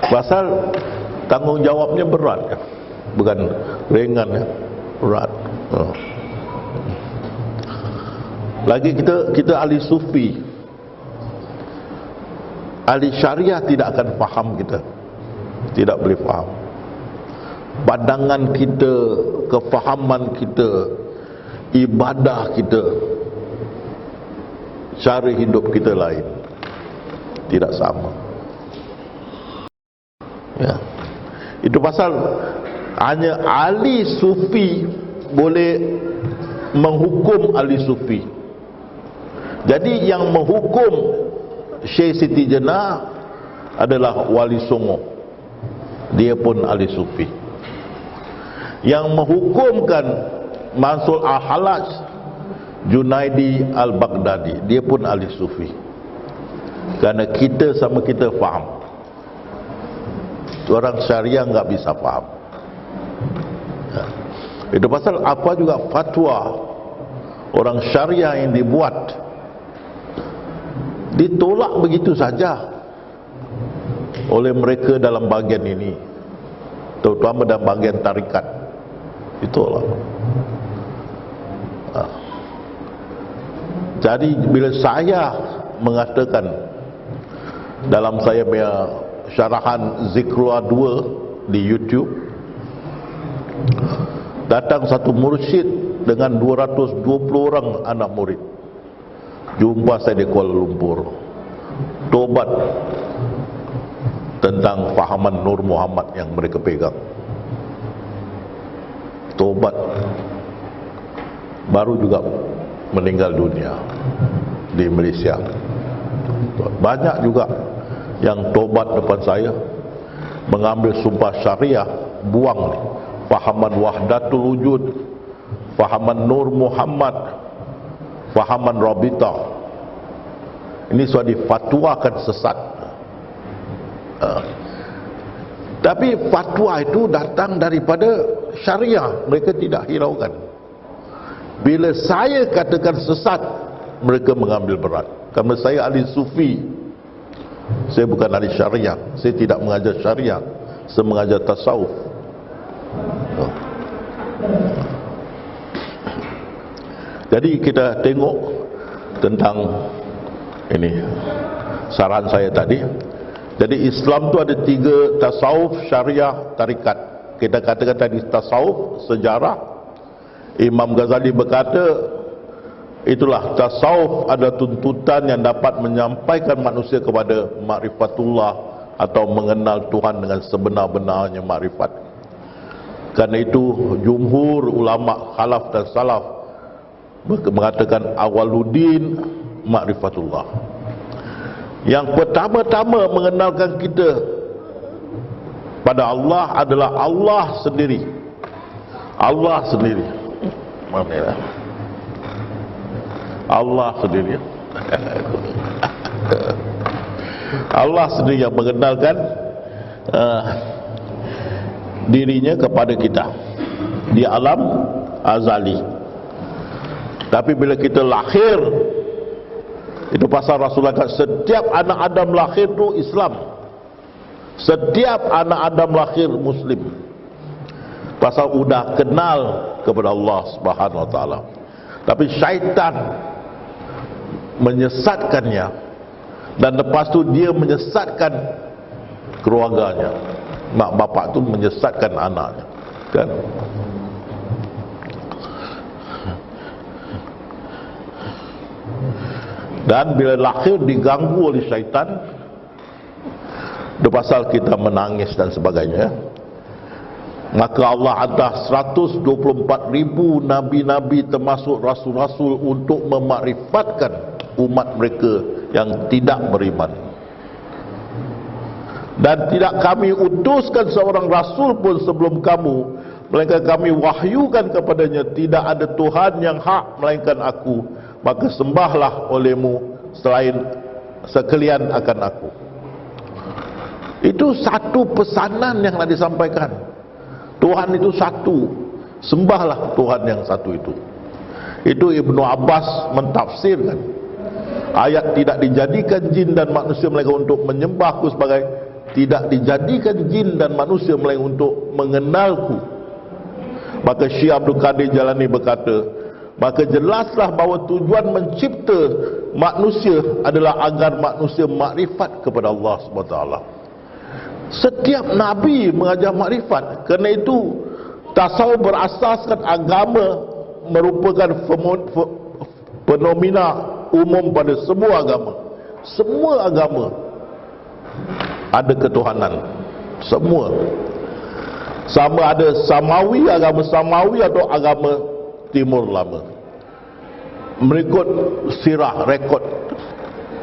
pasal tanggungjawabnya berat ya, bukan ringan ya, berat. Lagi kita ahli sufi, ahli syariah tidak akan faham kita, tidak boleh faham. Pandangan kita, kefahaman kita, ibadah kita, cara hidup kita lain, tidak sama. Ya. Itu pasal hanya ahli sufi boleh menghukum ahli sufi. Jadi yang menghukum Syekh Siti Jenar adalah Wali Songo, dia pun ahli sufi. Yang menghukumkan Mansur Al-Halaj Junaidi Al-Baghdadi, dia pun ahli sufi. Kerana kita sama kita faham, orang syariah enggak bisa faham. Itu pasal apa juga fatwa orang syariah yang dibuat ditolak begitu saja oleh mereka dalam bahagian ini, terutama dalam bahagian tarikat, ditolak. Jadi bila saya mengatakan dalam saya punya syarahan Zikrullah 2 di YouTube, datang satu mursyid dengan 220 orang anak murid, jumpa saya di Kuala Lumpur, tobat tentang fahaman Nur Muhammad yang mereka pegang, tobat, baru juga meninggal dunia di Malaysia. Banyak juga yang tobat depan saya, mengambil sumpah syariah, buang fahaman Wahdatul Wujud, fahaman Nur Muhammad, fahaman Rabitah. Ini sudah difatwakan sesat. Tapi fatwa itu datang daripada syariah, mereka tidak hiraukan. Bila saya katakan sesat, mereka mengambil berat. Kerana saya ahli sufi, saya bukan ahli syariah. Saya tidak mengajar syariah, saya mengajar tasawuf. Jadi kita tengok tentang ini saran saya tadi. Jadi Islam tu ada 3: tasawuf, syariah, tarikat. Kita katakan tadi tasawuf, sejarah. Imam Ghazali berkata, itulah tasawuf ada tuntutan yang dapat menyampaikan manusia kepada ma'rifatullah atau mengenal Tuhan dengan sebenar-benarnya ma'rifat. Karena itu jumhur ulama khalaf dan salaf mengatakan awaluddin ma'rifatullah. Yang pertama-tama mengenalkan kita pada Allah adalah Allah sendiri. Allah sendiri. Mana Allah sendiri. Allah sendiri yang mengenalkan dirinya kepada kita di alam azali. Tapi bila kita lahir, itu pasal Rasulullah kata, setiap anak Adam lahir tu Islam, setiap anak Adam lahir Muslim. Pasal udah kenal kepada Allah Subhanahu Wa Taala. Tapi syaitan menyesatkannya, dan lepas tu dia menyesatkan keluarganya. Mak bapak tu menyesatkan anaknya, kan? Dan bila lahir diganggu oleh syaitan, itu pasal kita menangis dan sebagainya. Maka Allah hantar 124,000 nabi-nabi termasuk rasul-rasul untuk memakrifatkan umat mereka yang tidak beriman. Dan tidak kami utuskan seorang rasul pun sebelum kamu, melainkan kami wahyukan kepadanya, tidak ada Tuhan yang hak melainkan aku, maka sembahlah olehmu selain sekalian akan aku. Itu satu pesanan yang nak disampaikan. Tuhan itu satu, sembahlah Tuhan yang satu itu. Itu Ibnu Abbas mentafsirkan ayat tidak dijadikan jin dan manusia melainkan untuk menyembahku sebagai tidak dijadikan jin dan manusia melainkan untuk mengenalku. Maka Syekh Abdul Qadir Jalani berkata, maka jelaslah bahawa tujuan mencipta manusia adalah agar manusia makrifat kepada Allah SWT. Setiap Nabi mengajar makrifat. Kerana itu tasawuf berasaskan agama merupakan fenomena umum pada semua agama. Semua agama ada ketuhanan. Semua. Sama ada Samawi, agama Samawi atau agama Timur Lama. Mengikut sirah, rekod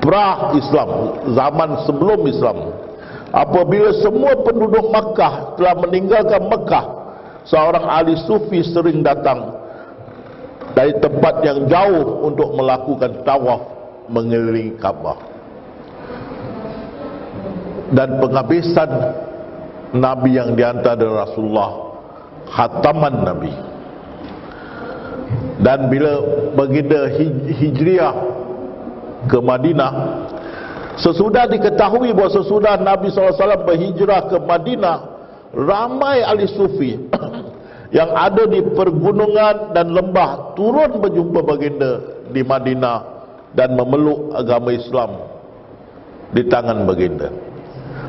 pra-Islam, zaman sebelum Islam, apabila semua penduduk Makkah telah meninggalkan Makkah, seorang ahli sufi sering datang dari tempat yang jauh untuk melakukan tawaf mengelilingi Kaabah. Dan penghabisan Nabi yang dihantar dari Rasulullah, khataman Nabi. Dan bila baginda hijriah ke Madinah, sesudah diketahui bahawa sesudah Nabi SAW berhijrah ke Madinah, ramai ahli sufi yang ada di pergunungan dan lembah turun berjumpa baginda di Madinah dan memeluk agama Islam di tangan baginda.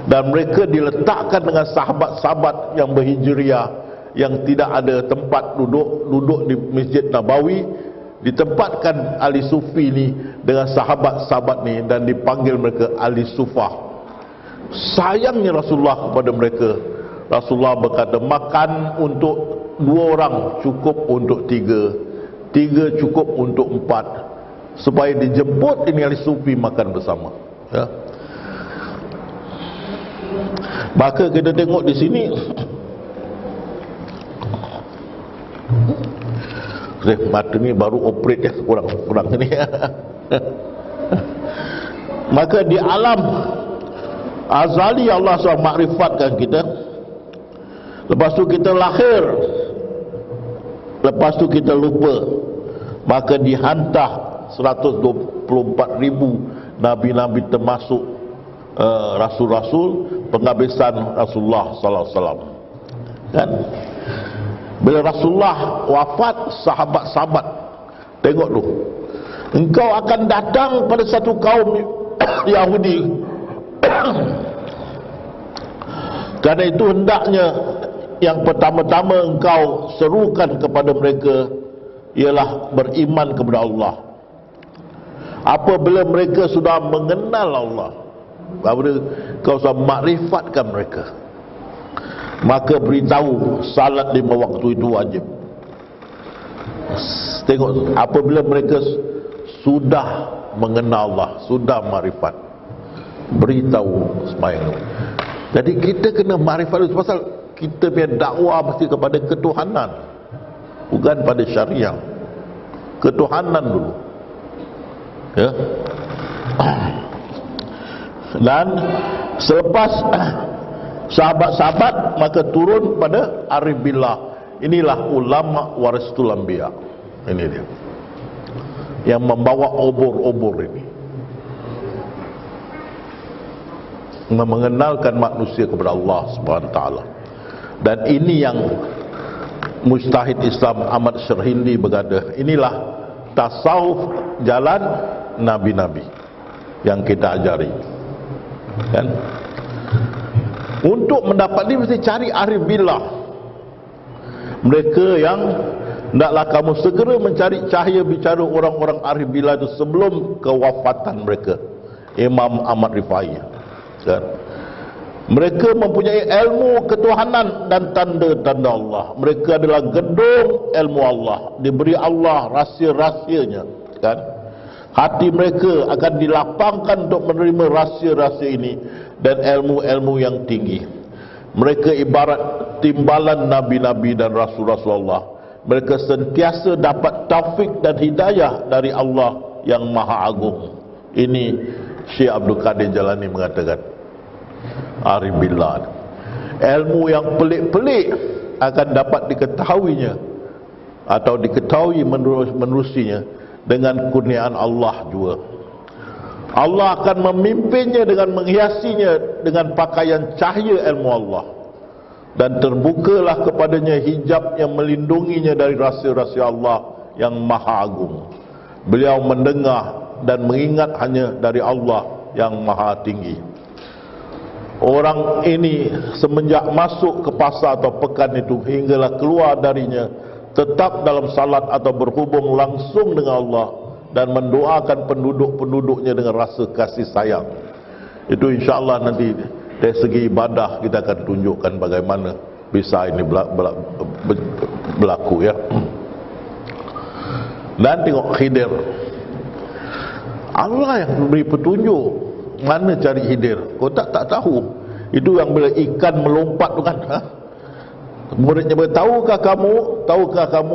Dan mereka diletakkan dengan sahabat-sahabat yang berhijriah, yang tidak ada tempat duduk di Masjid Nabawi. Ditempatkan ahli sufi ni dengan sahabat-sahabat ni dan dipanggil mereka ahli sufah. Sayangnya Rasulullah kepada mereka, Rasulullah berkata, makan untuk 2 orang cukup untuk 3, 3 cukup untuk 4, supaya dijemput ini ahli sufi makan bersama, ya. Maka kita tengok di sini, mata ni baru operate ya, kurang ni. Maka di alam azali Allah SWT makrifatkan kita. Lepas tu kita lahir, lepas tu kita lupa. Maka dihantar 124,000 nabi-nabi termasuk rasul-rasul, penghabisan Rasulullah sallallahu alaihi wasallam. Kan? Bila Rasulullah wafat, sahabat-sahabat tengok tu, engkau akan datang pada satu kaum Yahudi. Karena itu hendaknya yang pertama-tama engkau serukan kepada mereka ialah beriman kepada Allah. Apabila mereka sudah mengenal Allah, apabila kau sudah makrifatkan mereka, maka beritahu salat 5 waktu itu wajib. Tengok, apabila mereka sudah mengenal Allah, sudah makrifat, beritahu sembahyang. Jadi kita kena makrifat itu pasal kita punya dakwah mesti kepada ketuhanan, bukan pada syariah. Ketuhanan dulu, ya. Dan selepas sahabat-sahabat, maka turun pada arif billah. Inilah ulama warisatul anbiya. Ini dia yang membawa obor-obor ini, mengenalkan manusia kepada Allah Subhanahu wa taala. Dan ini yang mujtahid Islam Ahmad Syarhindi berkata, inilah tasawuf jalan nabi-nabi yang kita ajari. Kan? Untuk mendapat ini mesti cari arif billah. Mereka yang hendaklah kamu segera mencari cahaya bicara orang-orang arif billah itu sebelum kewafatan mereka. Imam Ahmad Rifai. Kan? Mereka mempunyai ilmu ketuhanan dan tanda-tanda Allah. Mereka adalah gedung ilmu Allah. Diberi Allah rahsia-rahsianya. Kan? Hati mereka akan dilapangkan untuk menerima rahsia-rahsia ini dan ilmu-ilmu yang tinggi. Mereka ibarat timbalan nabi-nabi dan rasul-rasul Allah mereka sentiasa dapat taufik dan hidayah dari Allah yang Maha Agung. Ini Syekh Abdul Qadir Jalani mengatakan, arif billah, ilmu yang pelik-pelik akan dapat diketahuinya atau diketahui menerusinya dengan kurniaan Allah juga. Allah akan memimpinnya dengan menghiasinya dengan pakaian cahaya ilmu Allah, dan terbukalah kepadanya hijab yang melindunginya dari rahsia-rahsia Allah yang Maha Agung. Beliau mendengar dan mengingat hanya dari Allah yang Maha Tinggi. Orang ini semenjak masuk ke pasar atau pekan itu hinggalah keluar darinya, tetap dalam salat atau berhubung langsung dengan Allah dan mendoakan penduduk-penduduknya dengan rasa kasih sayang. Itu insya-Allah nanti dari segi ibadah kita akan tunjukkan bagaimana bisa ini berlaku ya. Dan tengok Khidir, Allah yang beri petunjuk mana cari Khidir. Kau tak tahu. Itu yang bila ikan melompat tu kan, muridnya bertahukah kamu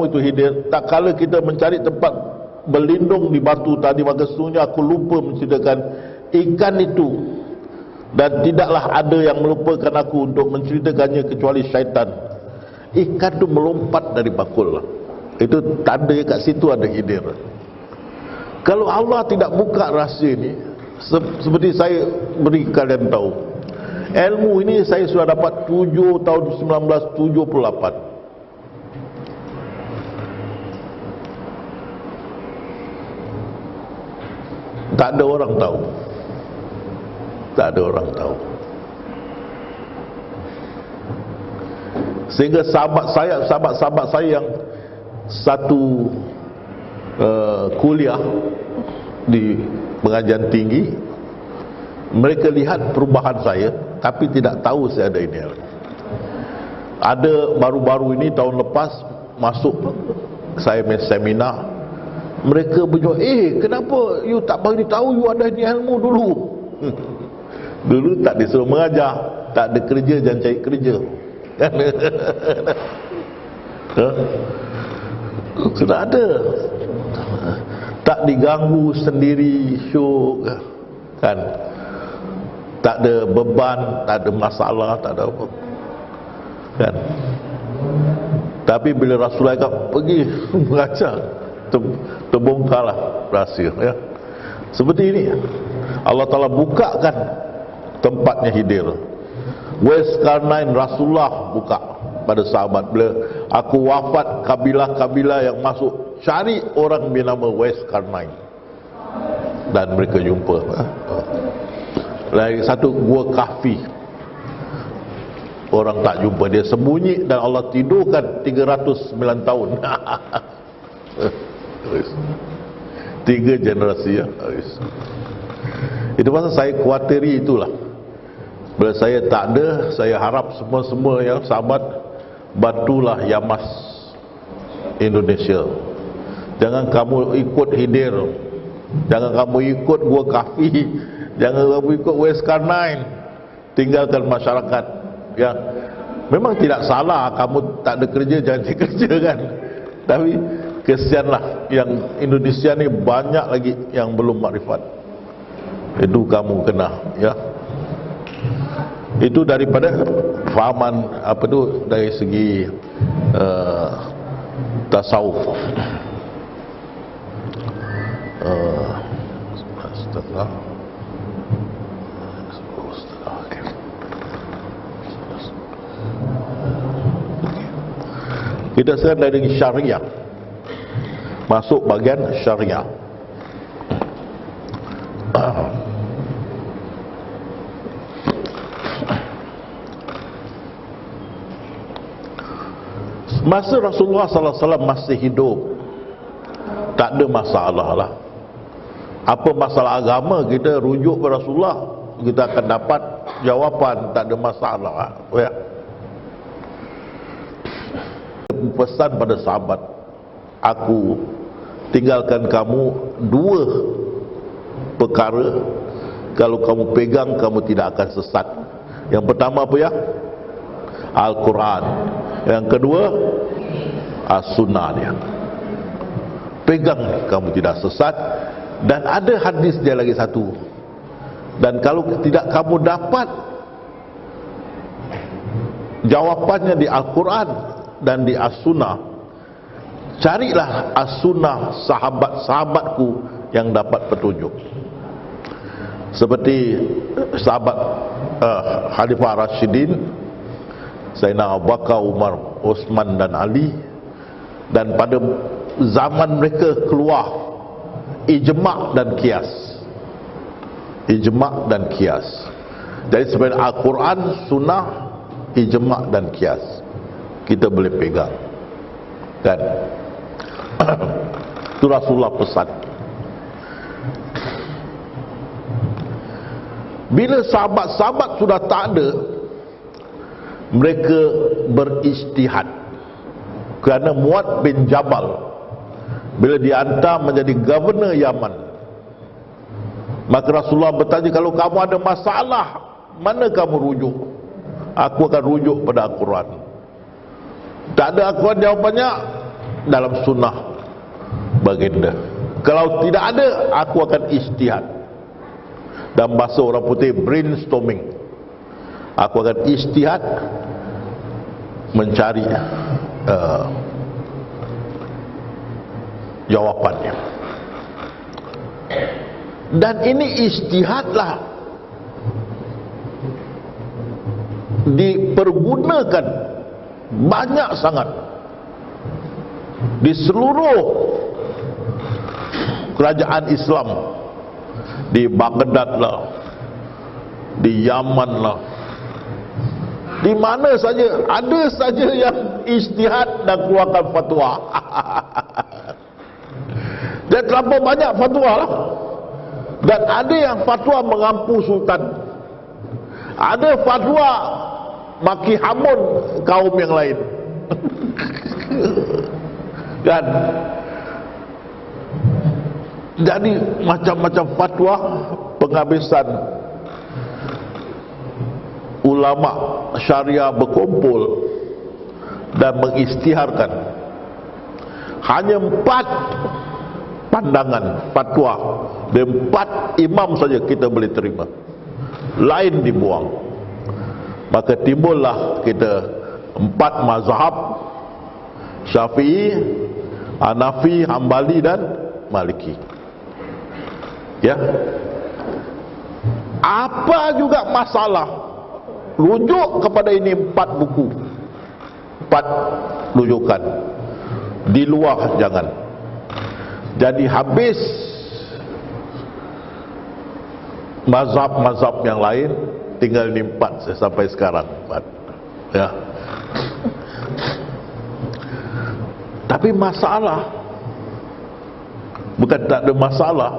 itu Khidir? Tak kala kita mencari tempat berlindung di batu tadi, maka sesungguhnya aku lupa menceritakan ikan itu, dan tidaklah ada yang melupakan aku untuk menceritakannya kecuali syaitan. Ikan tu melompat dari bakul. Itu tanda kat situ ada Khidir. Kalau Allah tidak buka rahsia ini, seperti saya beri kalian tahu, ilmu ini saya sudah dapat 7 tahun 1978. Tak ada orang tahu. Tak ada orang tahu. Sehingga sahabat-sahabat saya yang satu kuliah di pengajian tinggi, mereka lihat perubahan saya tapi tidak tahu saya ada ini. Ada baru-baru ini tahun lepas masuk saya seminar, mereka berjawab, kenapa you tak bagi tahu you ada ni ilmu dulu? Dulu tak disuruh mengajar, tak ada kerja, jangan cari kerja. Sudah ada, tak diganggu sendiri, syuk kan, tak ada beban, tak ada masalah, tak ada apa kan. Tapi bila Rasulullah kata pergi mengajar, terbongkarlah rahsia ya. Seperti ini Allah Ta'ala bukakan tempatnya Khidir. Wais Karnain Rasulullah buka pada sahabat, bila aku wafat, kabilah-kabilah yang masuk cari orang bernama Wais Karnain, dan mereka jumpa. Lagi satu gua Kahfi, orang tak jumpa, dia sembunyi dan Allah tidurkan 309 tahun. 3 generasi ya. Itu pasal saya khawatiri itulah. Bila saya tak ada, saya harap semua yang sahabat bantulah Yamas Indonesia. Jangan kamu ikut Khidir, jangan kamu ikut gua Kahfi, jangan kamu ikut Wais Karnain. Tinggalkan masyarakat ya. Memang tidak salah kamu tak ada kerja, jangan cari kerja kan. Tapi kesianlah yang Indonesia ni banyak lagi yang belum makrifat. Itu kamu kena ya. Itu daripada fahaman apa tu dari segi tasawuf. Astagfirullah. Kita sekarang dari syariah masuk bagian syariah. Masa Rasulullah sallallahu alaihi wasallam masih hidup, tak ada masalah lah. Apa masalah agama kita rujuk ke Rasulullah, kita akan dapat jawapan, tak ada masalah ya. Pesan pada sahabat, aku tinggalkan kamu 2 perkara, kalau kamu pegang kamu tidak akan sesat. Yang pertama apa ya? Al-Quran. Yang kedua as-sunnah dia. Pegang ni, kamu tidak sesat. Dan ada hadis dia lagi satu. Dan kalau tidak kamu dapat jawapannya di Al-Quran dan di As-Sunnah, carilah As-Sunnah sahabat-sahabatku yang dapat petunjuk. Seperti sahabat Khalifah Rashidin, Sayyidina Abu Bakar, Umar, Utsman dan Ali. Dan pada zaman mereka keluar ijma' dan qiyas. Ijma' dan qiyas. Jadi sebenarnya Al-Quran, Sunnah, ijma' dan qiyas kita boleh pegang. Dan itu Rasulullah pesan. Bila sahabat-sahabat sudah tak ada, mereka berijtihad. Kerana Muad bin Jabal bila dihantar menjadi governor Yaman, maka Rasulullah bertanya, kalau kamu ada masalah, mana kamu rujuk? Aku akan rujuk pada Al-Quran. Tak ada Al-Quran, jawapannya dalam sunnah baginda. Kalau tidak ada, aku akan ijtihad. Dan bahasa orang putih, brainstorming. Aku akan ijtihad mencari jawapannya. Dan ini ijtihadlah dipergunakan banyak sangat di seluruh kerajaan Islam, di Baghdad lah, di Yaman lah, di mana saja ada saja yang ijtihad dan keluarkan fatwa. Dan terlalu banyak fatwa lah. Dan ada yang fatwa mengampu sultan, ada fatwa maki hamun kaum yang lain. Dan jadi macam-macam fatwa, penghabisan ulama syariah berkumpul dan mengisytiharkan. Hanya 4 pandangan fatwa dan 4 imam saja kita boleh terima, lain dibuang. Maka timbullah kita 4 mazhab, Syafi'i, Hanafi, Hambali dan Maliki. Ya, apa juga masalah, rujuk kepada ini 4 buku, 4 rujukan. Di luar jangan. Jadi habis mazhab-mazhab yang lain, tinggal ini 4 sampai sekarang 4. Ya. Tapi masalah, bukan tak ada masalah.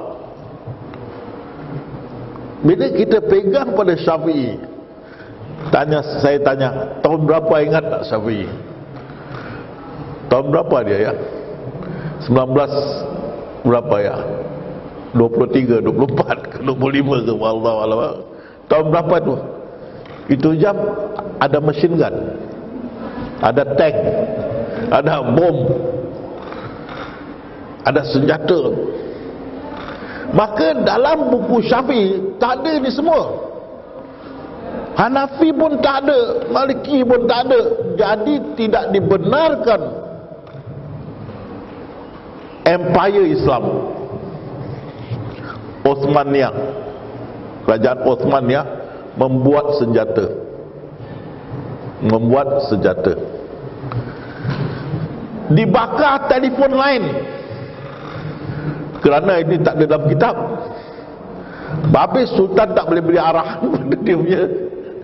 Bila kita pegang pada Syafi'i, saya tanya, tahun berapa, ingat tak Syafi'i? Tahun berapa dia ya? 19 berapa ya? 23, 24 ke 25 ke, wallahualam. Tahun berapa tu? Itu jam ada machine gun, ada tank, ada bom, ada senjata. Maka dalam buku Syafi'i tak ada ni semua. Hanafi pun tak ada, Maliki pun tak ada. Jadi tidak dibenarkan Empire Islam Uthmaniyah, kerajaan Uthmaniyah membuat senjata, dibakar telefon lain kerana ini tak ada dalam kitab. Habis Sultan tak boleh beri arahan pada dia punya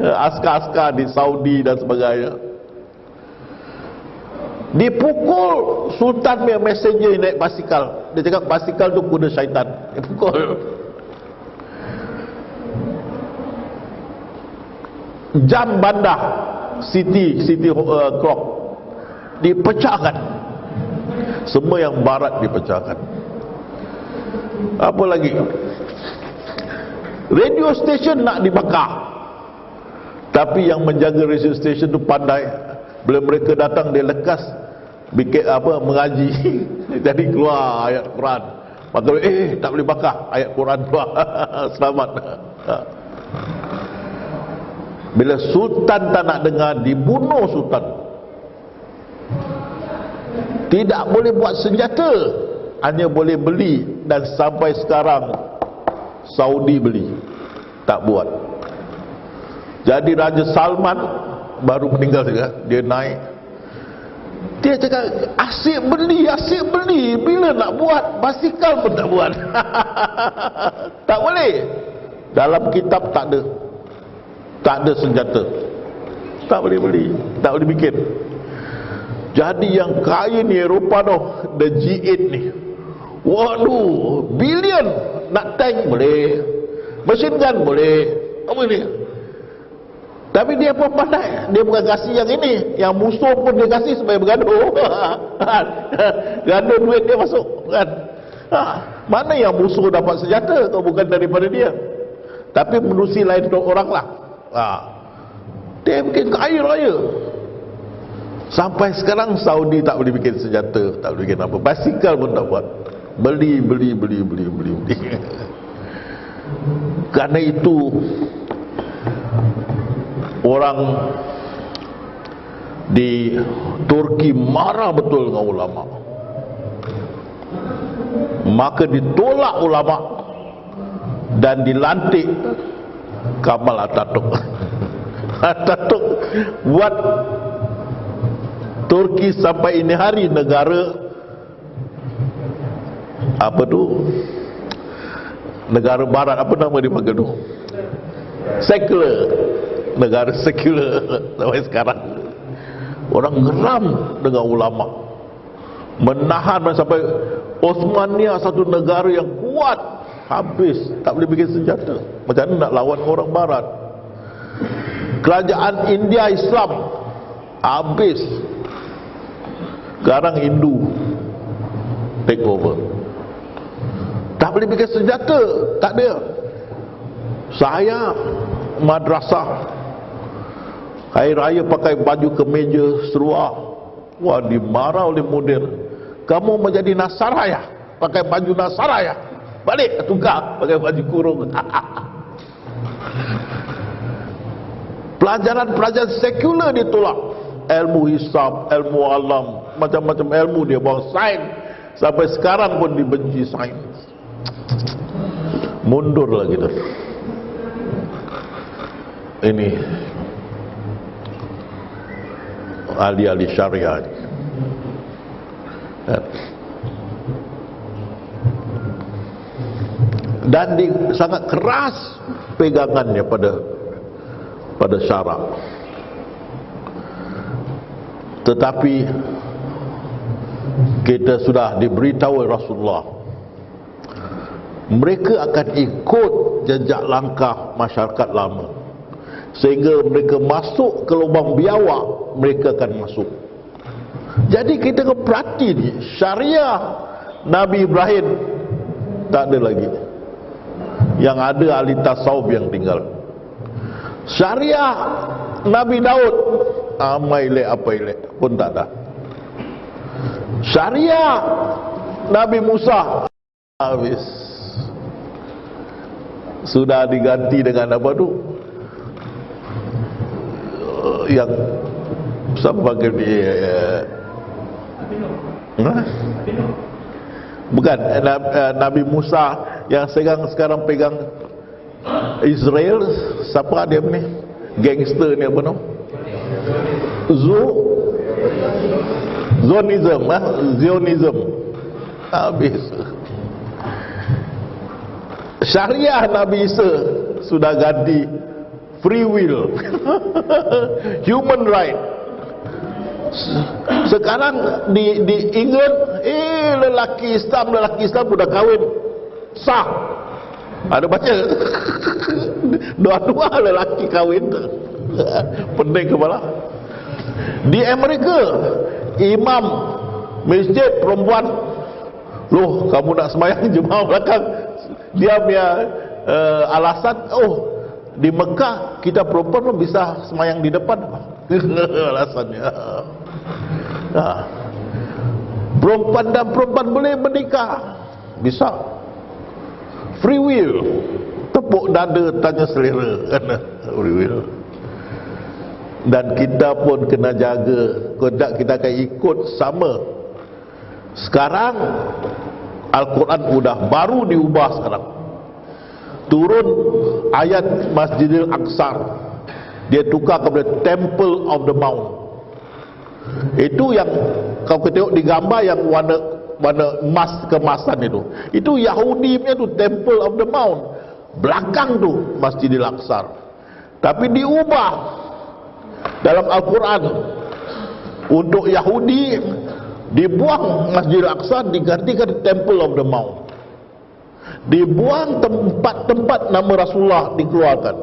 askar-askar di Saudi dan sebagainya. Dipukul Sultan punya messenger naik basikal. Dia cakap basikal tu kuda syaitan. Dia pukul. Jam bandar city clock dipecahkan. Semua yang barat dipecahkan. Apa lagi? Radio station nak dibakar. Tapi yang menjaga radio station tu pandai. Bila mereka datang, dia lekas bikin apa, mengaji jadi keluar ayat Quran, maka tak boleh bakar ayat Quran keluar. Selamat. Bila sultan tak nak dengar, dibunuh sultan. Tidak boleh buat senjata, hanya boleh beli, dan sampai sekarang Saudi beli, tak buat. Jadi Raja Salman baru meninggal juga, dia naik, dia cakap asyik beli, bila nak buat basikal pun tak buat. Tak boleh. Dalam kitab tak ada senjata, tak boleh beli, tak boleh bikin. Jadi yang kaya ni Eropah tu, the G8 ni, waduh, bilion. Nak tank boleh, mesin gun boleh, apa ni. Tapi dia pun pandai, dia bukan kasih yang ini, yang musuh pun dia kasih supaya bergaduh. Gaduh duit dia masuk kan. Mana yang musuh dapat senjata kalau bukan daripada dia. Tapi menerusi lain orang lah. Dia bikin kaya raya. Sampai sekarang Saudi tak boleh bikin senjata, tak boleh bikin apa, basikal pun tak buat. Beli. Karena itu orang di Turki marah betul dengan ulama. Maka ditolak ulama dan dilantik Kemal Atatürk. Atatürk buat Turki sampai ini hari negara apa tu, negara barat, apa nama dia panggil tu, sekular, negara sekular sampai sekarang. Orang geram dengan ulama, menahan sampai Osmania, satu negara yang kuat, habis, tak boleh bikin senjata. Macam mana nak lawan orang barat? Kerajaan India Islam habis. Sekarang Hindu take over. Tak boleh bikin senjata, tak ada. Saya madrasah, hari raya pakai baju kemeja seluar, wah, dimarah oleh mudir. Kamu menjadi Nasara ya, pakai baju Nasara ya, balik tukar pakai baju kurung. Pelajaran sekular ditolak. Ilmu hisab, ilmu alam, macam-macam ilmu dia bawa, sains, sampai sekarang pun dibenci sains. Mundur lagi tu. Ini ahli-ahli syariah. Dan sangat keras pegangannya pada syarak. Tetapi kita sudah diberitahu Rasulullah, mereka akan ikut jejak langkah masyarakat lama, sehingga mereka masuk ke lubang biawak, mereka akan masuk. Jadi kita kena perhati ni, syariah Nabi Ibrahim tak ada lagi, yang ada ahli tasawuf yang tinggal. Syariah Nabi Daud, amailek apa ilek pun tak ada. Syariah Nabi Musa habis, sudah diganti dengan apa tu, yang siapa panggil dia, bukan Nabi Musa yang sekarang pegang Israel. Siapa dia ni, gangster ni, apa tu, Zionism habis. Syariah Nabi Isa sudah ganti free will, human right. Sekarang di England, lelaki Islam sudah kahwin sah. Ada baca? Dua-dua lelaki kahwin. Pening kepala. Di Amerika, imam masjid perempuan, loh, kamu nak sembahyang jemaah belakang, dia punya alasan, di Mekah kita perempuan pun bisa sembahyang di depan. Alasannya. Perempuan dan perempuan boleh menikah, bisa. Free will, tepuk dada tanya selera, free will. Dan kita pun kena jaga, kalau kita akan ikut sama. Sekarang Al-Quran sudah baru diubah sekarang. Turun ayat Masjidil Aqsa, dia tukar kepada Temple of the Mount. Itu yang kau tengok di gambar yang warna emas kemasan itu Yahudi punya tu, Temple of the Mount. Belakang tu Masjidil Aqsa, tapi diubah dalam Al-Quran. Untuk Yahudi dibuang Masjidil Aqsa, digantikan Temple of the Mount. Dibuang tempat-tempat nama Rasulullah, dikeluarkan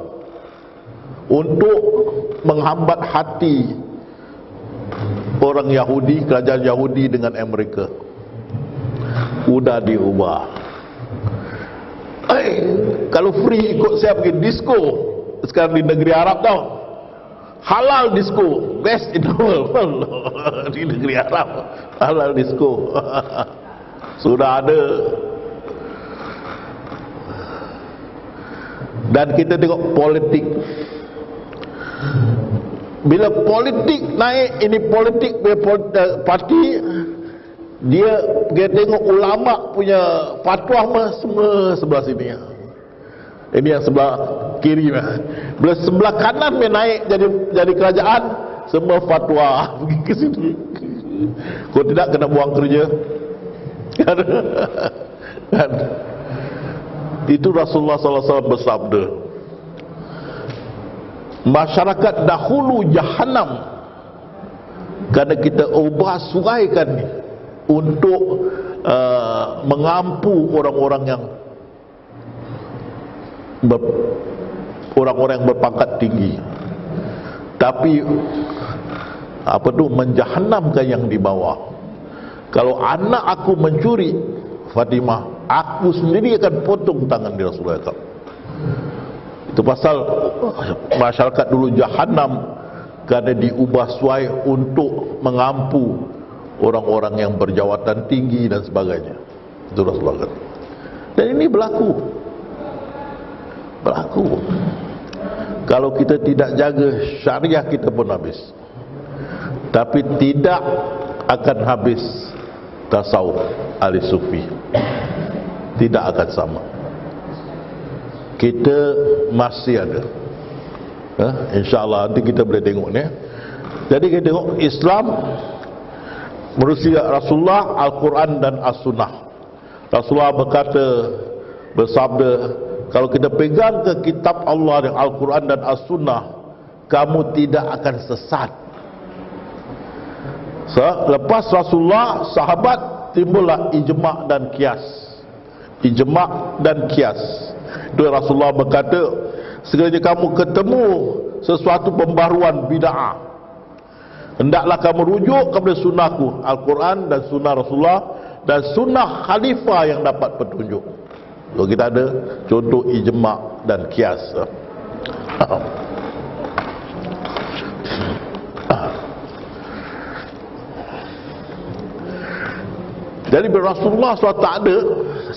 untuk menghambat hati orang Yahudi, kerajaan Yahudi dengan Amerika. Udah diubah. Kalau free ikut saya pergi disco sekarang di negeri Arab tau. Halal disco, best in the world. Di negeri Arab halal disco. Sudah ada. Dan kita tengok politik. Bila politik naik, ini politik parti, dia tengok ulama punya fatwa semua sebelah sini. Ini yang sebelah kiri. Bila sebelah kanan dia naik jadi kerajaan, semua fatwa pergi ke sini. Kalau tidak kena buang kerja. Kan? Itu Rasulullah SAW bersabda, masyarakat dahulu jahanam, kerana kita ubah suraikan ni untuk mengampu orang-orang yang berpangkat tinggi, tapi menjahanamkan yang di bawah. Kalau anak aku mencuri, Fatimah, aku sendiri akan potong tangan di Rasulullah SAW. Itu pasal masyarakat dulu jahanam kerana diubah suai untuk mengampu orang-orang yang berjawatan tinggi dan sebagainya. Itu Rasulullah kata. Dan ini berlaku. Kalau kita tidak jaga syariah, kita pun habis. Tapi tidak akan habis tasawuf ahli sufi. Tidak akan sama. Kita masih ada. InsyaAllah nanti kita boleh tengok ni. Jadi kita tengok Islam menerusi Rasulullah, Al-Quran dan As-Sunnah. Rasulullah bersabda, kalau kita pegang ke kitab Allah dan Al-Quran dan As-Sunnah, kamu tidak akan sesat. Lepas Rasulullah, sahabat, timbullah ijma' dan kias. Ijma' dan kias. Itu Rasulullah berkata, sekiranya kamu ketemu sesuatu pembaruan bid'ah, hendaklah kamu rujuk kepada sunnahku, Al-Quran dan sunnah Rasulullah dan sunnah khalifah yang dapat petunjuk. So, kita ada contoh ijma' dan kias. Jadi bila Rasulullah SWT tak ada,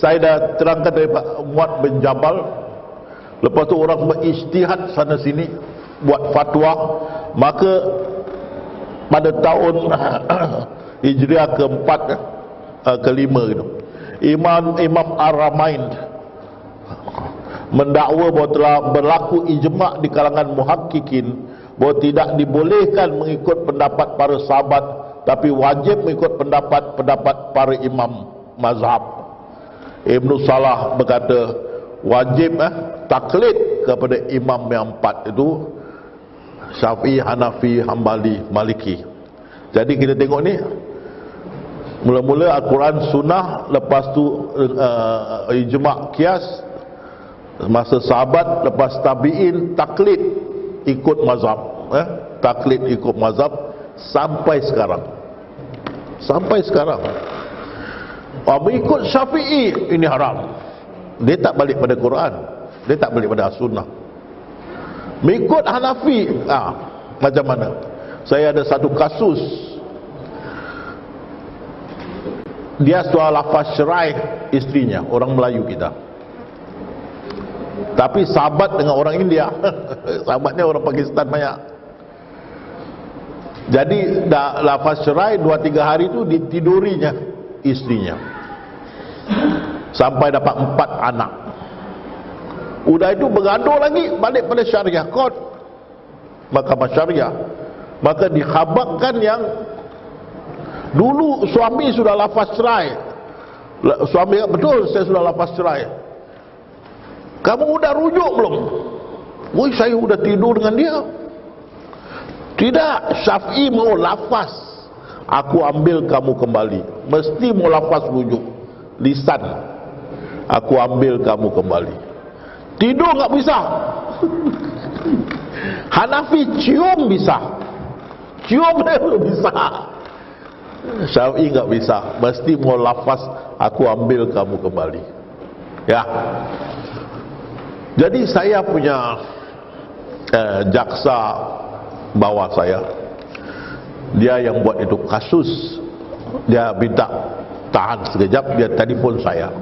saya dah terangkan dari Pak Muad bin Jabal. Lepas tu orang berijtihad sana sini buat fatwa. Maka pada tahun Hijriah keempat, kelima gitu, Imam Ar-Ramain mendakwa bahawa telah berlaku ijma' di kalangan muhakkikin bahawa tidak dibolehkan mengikut pendapat para sahabat, tapi wajib mengikut pendapat para imam mazhab. Ibnu Salah berkata wajib taklid kepada imam yang empat itu, Syafi'i, Hanafi, Hambali, Maliki. Jadi kita tengok ni, mula-mula Al-Quran, Sunnah, lepas tu ijma' kias, masa sahabat, lepas tabi'in, taklid ikut mazhab, taklid ikut mazhab sampai sekarang. Mengikut Syafi'i ini haram. Dia tak balik pada Quran, dia tak balik pada As-Sunnah. Mengikut Hanafi, macam mana? Saya ada satu kasus dia sudah lafaz cerai istrinya, orang Melayu kita. Tapi sahabat dengan orang India. Sahabatnya orang Pakistan banyak. Jadi dah lafaz cerai 2-3 hari itu ditidurinya istrinya sampai dapat 4 anak. Udah itu bergaduh lagi, balik pada syariah court, mahkamah syariah. Maka dikhabarkan yang dulu suami sudah lafaz cerai. Suami betul, saya sudah lafaz cerai. Kamu udah rujuk belum? Woi, saya udah tidur dengan dia. Tidak, Syafi'i mau lafaz, aku ambil kamu kembali. Mesti mau lafaz rujuk, lisan, aku ambil kamu kembali. Tidur nggak bisa. Hanafi cium bisa, cium dia belum bisa. Syafi'i nggak bisa, mesti mau lafaz, aku ambil kamu kembali. Ya. Jadi saya punya jaksa bawah saya, dia yang buat itu kasus. Dia minta tahan sekejap, dia telefon saya.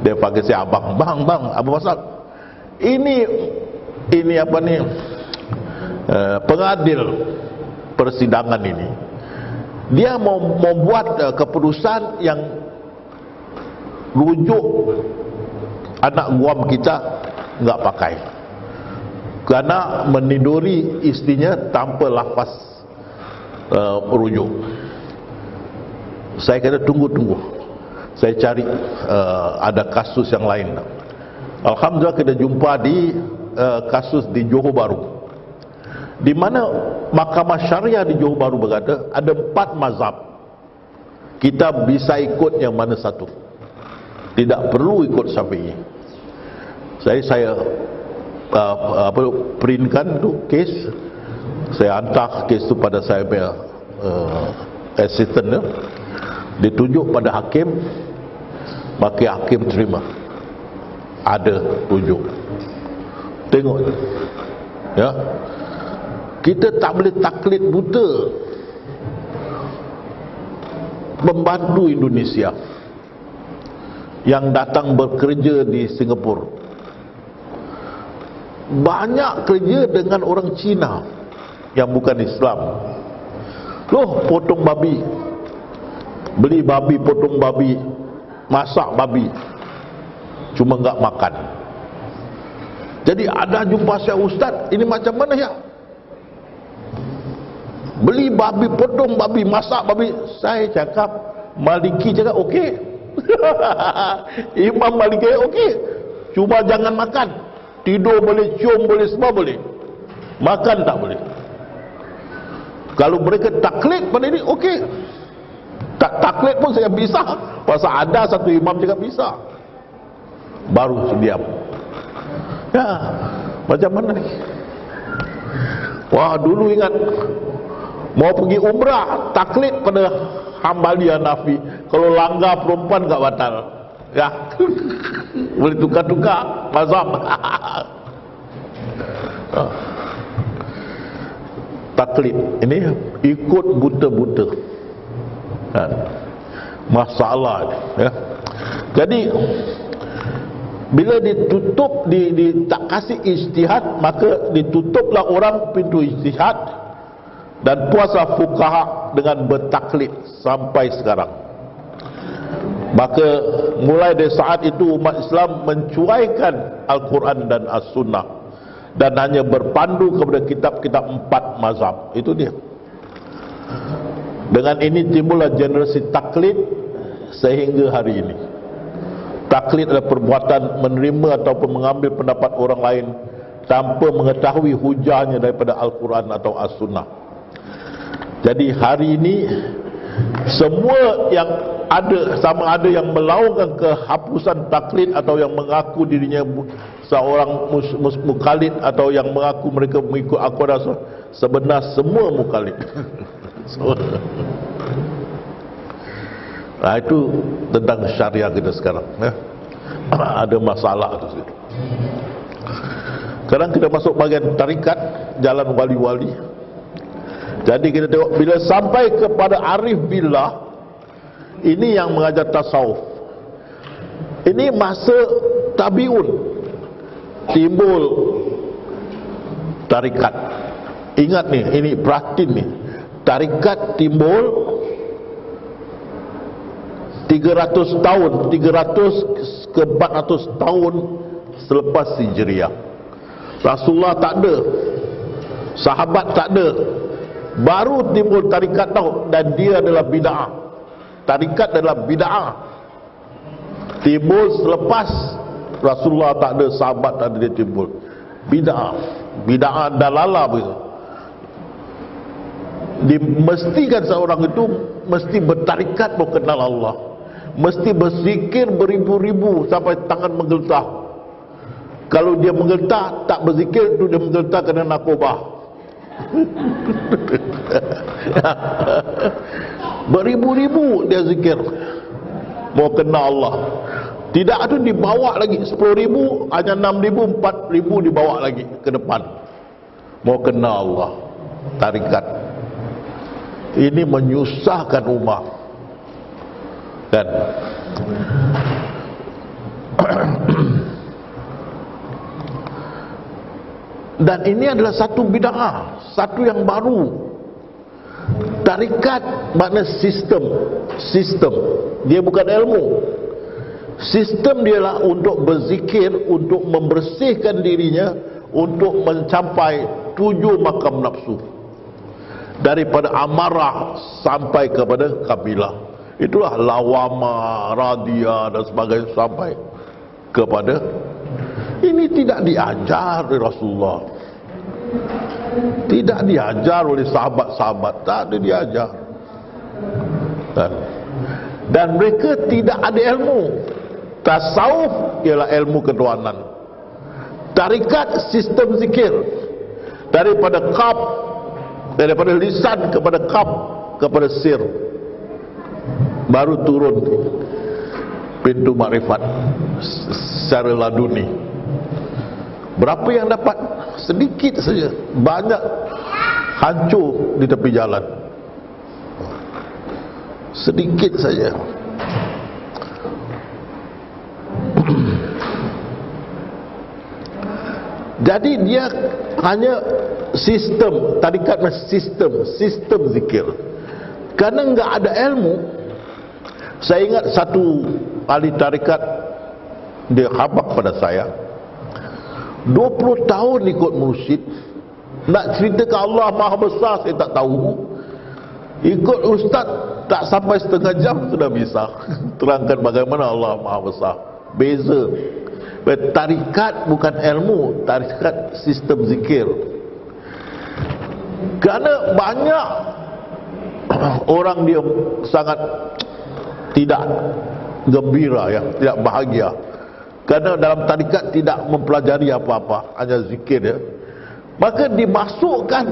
Dia panggil saya abang, bang, apa pasal? Ini apa nih? Pengadil persidangan ini, dia mau buat keputusan yang rujuk anak guam kita nggak pakai, karena meniduri istrinya tanpa lafaz rujuk. Saya kata tunggu, saya cari ada kasus yang lain. Alhamdulillah kita jumpa di kasus di Johor Bahru, di mana mahkamah syariah di Johor Bahru berkata ada 4 mazhab, kita bisa ikut yang mana satu, tidak perlu ikut Syafi'i. Saya printkan tu kes, saya hantar kes tu pada saya punya assistant, ditunjuk pada hakim, maka hakim terima, ada rujuk. Tengok ya, kita tak boleh taklid buta pembantu Indonesia yang datang bekerja di Singapura. Banyak kerja dengan orang Cina yang bukan Islam. Loh, potong babi, beli babi, potong babi, masak babi, cuma enggak makan. Jadi ada jumpa saya, ustaz, ini macam mana ya? Beli babi, potong babi, masak babi. Saya cakap, Maliki cakap okey. Imam Maliki okey, cuma jangan makan. Tidur boleh, cium boleh, semua boleh, makan tak boleh. Kalau mereka taklid pada ini okey, tak taklid pun saya bisa, pasal ada satu imam cakap bisa, baru diam. Ya, macam mana ni? Wah, dulu ingat mau pergi umrah, taklid pada Hambali Hanafi, kalau langgar perempuan tak batal. Ya, boleh tukar-tukar mazhab. Taklid ini ikut buta-buta, masalah ya. Jadi bila ditutup, tak kasih ijtihad, maka ditutuplah orang pintu ijtihad, dan puasa fuqaha dengan bertaklid sampai sekarang. Maka mulai dari saat itu umat Islam mencuaikan Al-Quran dan As-Sunnah dan hanya berpandu kepada kitab-kitab 4 mazhab. Itu dia. Dengan ini timbullah generasi taklid sehingga hari ini. Taklid adalah perbuatan menerima ataupun mengambil pendapat orang lain tanpa mengetahui hujahnya daripada Al-Quran atau As-Sunnah. Jadi hari ini semua yang ada, sama ada yang melaungkan kehapusan taklid atau yang mengaku dirinya seorang mukallid atau yang mengaku mereka mengikut Al-Quran, sebenarnya semua mukallid. Nah, itu tentang syariah kita sekarang ya. Ada masalah tu situ. Sekarang kita masuk bagian tarikat, jalan wali-wali. Jadi kita tengok bila sampai kepada arif billah, Ini yang mengajar tasawuf. Ini masa tabiun timbul tarikat. Ingat nih, ini perhatiin nih. Tarikat timbul 300 tahun, 300 ke 400 tahun selepas Hijriah. Rasulullah tak ada, sahabat tak ada, baru timbul tarikat tau, dan dia adalah bid'ah. Tarikat adalah bid'ah, timbul selepas Rasulullah tak ada, sahabat tak ada, dia timbul bid'ah. Bid'ah dalalah begitu. Dimestikan seorang itu mesti bertarikat baru kenal Allah, mesti berzikir beribu-ribu sampai tangan menggetar. Kalau dia menggetar tak berzikir, itu dia menggetar kena narkoba. Beribu-ribu dia zikir mau kenal Allah. Tidak ada dibawa lagi 10,000, hanya 6,000, 4,000 dibawa lagi ke depan mau kenal Allah. Tarikat ini menyusahkan umat, kan? Dan ini adalah satu bid'ah, satu yang baru. Tarikat makna sistem. Sistem, dia bukan ilmu. Sistem dialah untuk berzikir, untuk membersihkan dirinya, untuk mencapai 7 makam nafsu, daripada amarah sampai kepada kabilah. Itulah lawama, radia dan sebagainya, sampai kepada ini tidak diajar oleh Rasulullah, tidak diajar oleh sahabat-sahabat, tak ada diajar. Dan mereka tidak ada ilmu. Tasawuf ialah ilmu ketuhanan. Tarikat sistem zikir, daripada qaf, daripada lisan kepada qaf, kepada sir, baru turun pintu makrifat secara laduni. Berapa yang dapat? Sedikit saja. Banyak hancur di tepi jalan. Sedikit saja. Jadi dia hanya sistem, tarikat sistem zikir. Karena enggak ada ilmu. Saya ingat satu ahli tarikat, dia khabar pada saya, 20 tahun ikut mursyid. Nak cerita ke Allah Maha Besar saya tak tahu. Ikut ustaz tak sampai setengah jam sudah bisa terangkan bagaimana Allah Maha Besar. Beza. Tarikat bukan ilmu, tarikat sistem zikir. Kerana banyak orang dia sangat tidak gembira, ya, tidak bahagia, kerana dalam tarikat tidak mempelajari apa-apa, hanya zikir, ya. Maka dimasukkan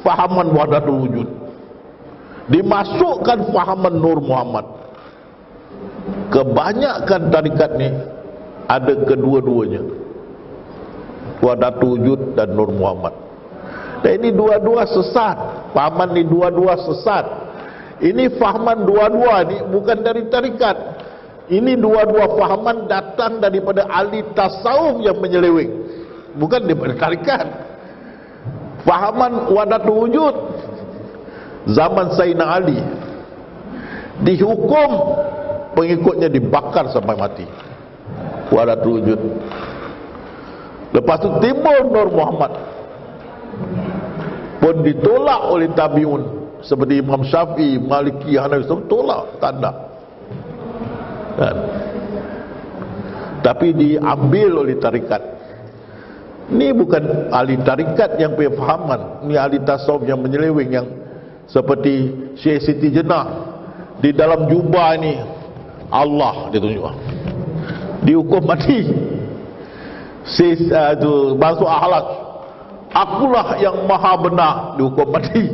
fahaman wahdatul wujud, dimasukkan fahaman Nur Muhammad. Kebanyakan tarikat ni ada kedua-duanya, wahdatul wujud dan Nur Muhammad. Dan ini dua-dua sesat. Fahaman ni dua-dua sesat. Ini fahaman dua-dua ni bukan dari tarikat. Ini dua-dua fahaman datang daripada ahli tasawuf yang menyeleweng, bukan daripada tarikat. Fahaman wahdatul wujud zaman Sayyidina Ali, dihukum pengikutnya dibakar sampai mati. Wahdatul wujud. Lepas tu timbul Nur Muhammad, pun ditolak oleh tabiun seperti Imam Syafi'i, Maliki, Hanafi, tolak, tak ada. Kan? Tapi diambil oleh tarikat. Ini bukan ahli tarikat yang punya fahaman, ini ahli tasawuf yang menyeleweng, yang seperti Syekh Siti Jenar. Di dalam jubah ini Allah dia tunjuk, dihukum mati. Itu masuk akhlak, akulah yang maha benar, dihukum mati.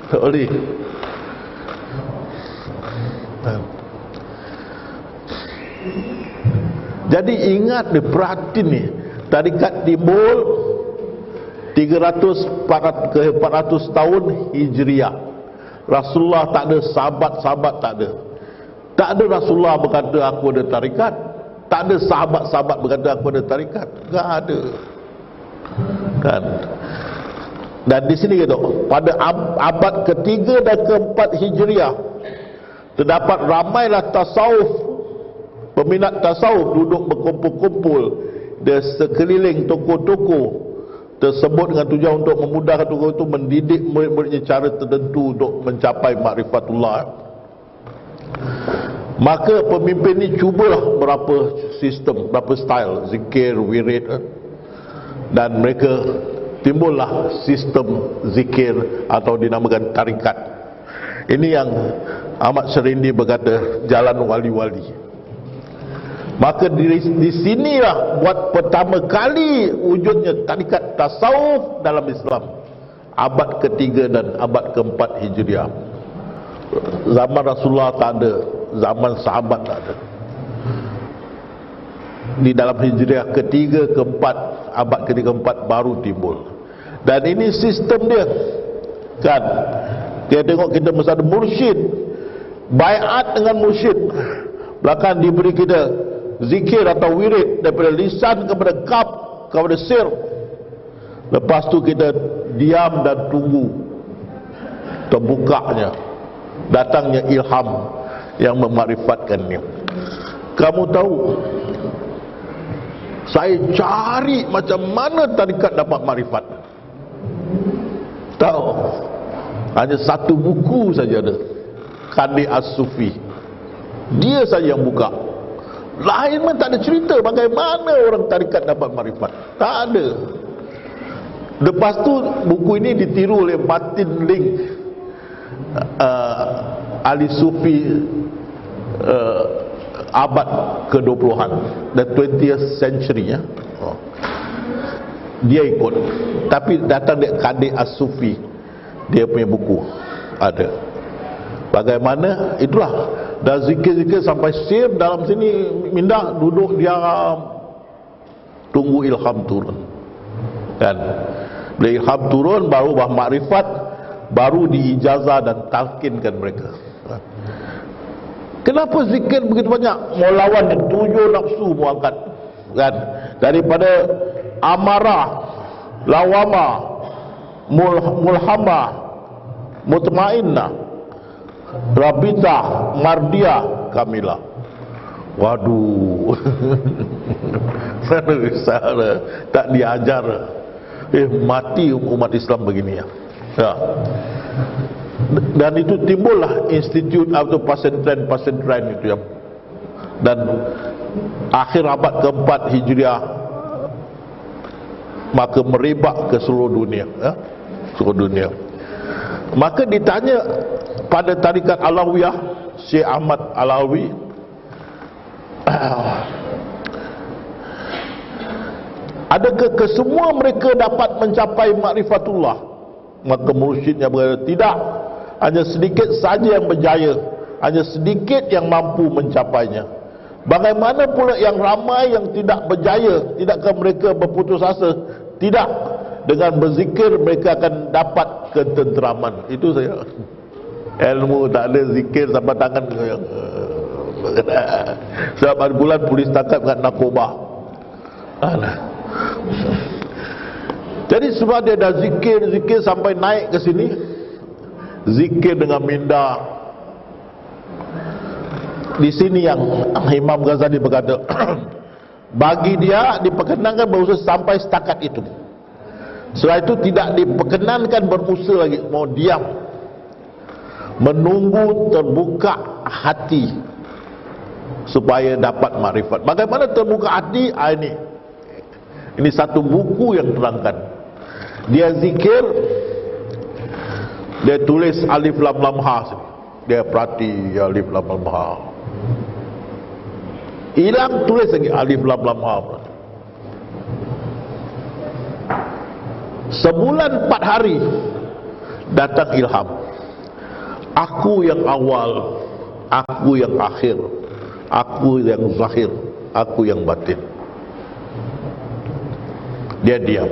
Tak boleh. Jadi ingat ni, perhatiin ni, tarikat timbul 300 ke 400 tahun Hijriah. Rasulullah tak ada, sahabat-sahabat tak ada. Tak ada Rasulullah berkata aku ada tarikat. Tak ada sahabat-sahabat berkata aku ada tarikat. Tak ada. Kan? Dan di sini kita pada abad ketiga dan keempat Hijriah terdapat ramailah tasawuf, peminat tasawuf duduk berkumpul-kumpul di sekeliling toko-toko tersebut dengan tujuan untuk memudahkan toko itu mendidik murid-muridnya cara tertentu untuk mencapai makrifatullah. Maka pemimpin ini cubalah berapa sistem, berapa style zikir, wirid, dan mereka timbullah sistem zikir atau dinamakan tarikat. Ini yang Ahmad Serindi berkata jalan wali-wali. Maka di sinilah buat pertama kali wujudnya tarikat tasawuf dalam Islam, abad ketiga dan abad keempat Hijriah. Zaman Rasulullah tak ada, zaman sahabat tak ada. Di dalam Hijriah ketiga, keempat, abad ketiga, keempat baru timbul. Dan ini sistem dia, kan? Kita tengok kita mesti ada mursyid, baiat dengan mursyid. Belakang diberi kita zikir atau wirid daripada lisan kepada qalb, kepada sir. Lepas tu kita diam dan tunggu terbukanya, datangnya ilham yang memakrifatkannya. Kamu tahu, saya cari macam mana tarikat dapat makrifat. Tahu, hanya satu buku saja ada, Qadi As-Sufi. Dia saja yang buka. Lain pun tak ada cerita bagaimana orang tarikat dapat makrifat. Tak ada. Lepas tu buku ini ditiru oleh Martin Link, ahli sufi abad ke-20-an, the 20th century ya. Dia ikut, tapi datang dia Qadi As-Sufi, dia punya buku ada. Bagaimana itulah, dah zikir-zikir sampai sir dalam sini, minda duduk diam, tunggu ilham turun. Kan? Bila ilham turun baru makrifat, baru diijazah dan talkinkan mereka. Kenapa zikir begitu banyak? Mau lawan 7 nafsu mau angkat, kan? Daripada amarah, lawama, mulhamah, mutmainnah, rabitah, mardiyah, kamilah. Waduh. Sana tak diajar. Mati umat Islam begini ya. Ya. Dan itu timbullah institut atau pesantren itu ya. Dan akhir abad keempat Hijriah maka merebak ke seluruh dunia ya. Seluruh dunia. Maka ditanya pada tarikat Alawiyah, Syekh Ahmad Alawi, adakah kesemua mereka dapat mencapai makrifatullah? Maka mursyidnya berkata, tidak. Hanya sedikit saja yang berjaya, hanya sedikit yang mampu mencapainya. Bagaimana pula yang ramai yang tidak berjaya? Tidakkah mereka berputus asa? Tidak. Dengan berzikir mereka akan dapat ketenteraman. Itu saya. Ilmu tak ada, zikir sampai tangan sebab ada bulan polis tangkap dengan narkoba. Jadi sebab dia dah zikir sampai naik ke sini, zikir dengan minda. Di sini yang Imam Ghazali berkata, bagi dia diperkenankan berusaha sampai setakat itu. Setelah itu tidak diperkenankan berusaha lagi, mau diam, menunggu terbuka hati supaya dapat makrifat. Bagaimana terbuka hati? Ini satu buku yang terangkan. Dia zikir, dia tulis alif lam lam ha, dia perhati alif lam lam ha, hilang tulis lagi alif lam lam ha. Sebulan 4 hari datang ilham. Aku yang awal, aku yang akhir, aku yang zahir, aku yang batin. Dia diam.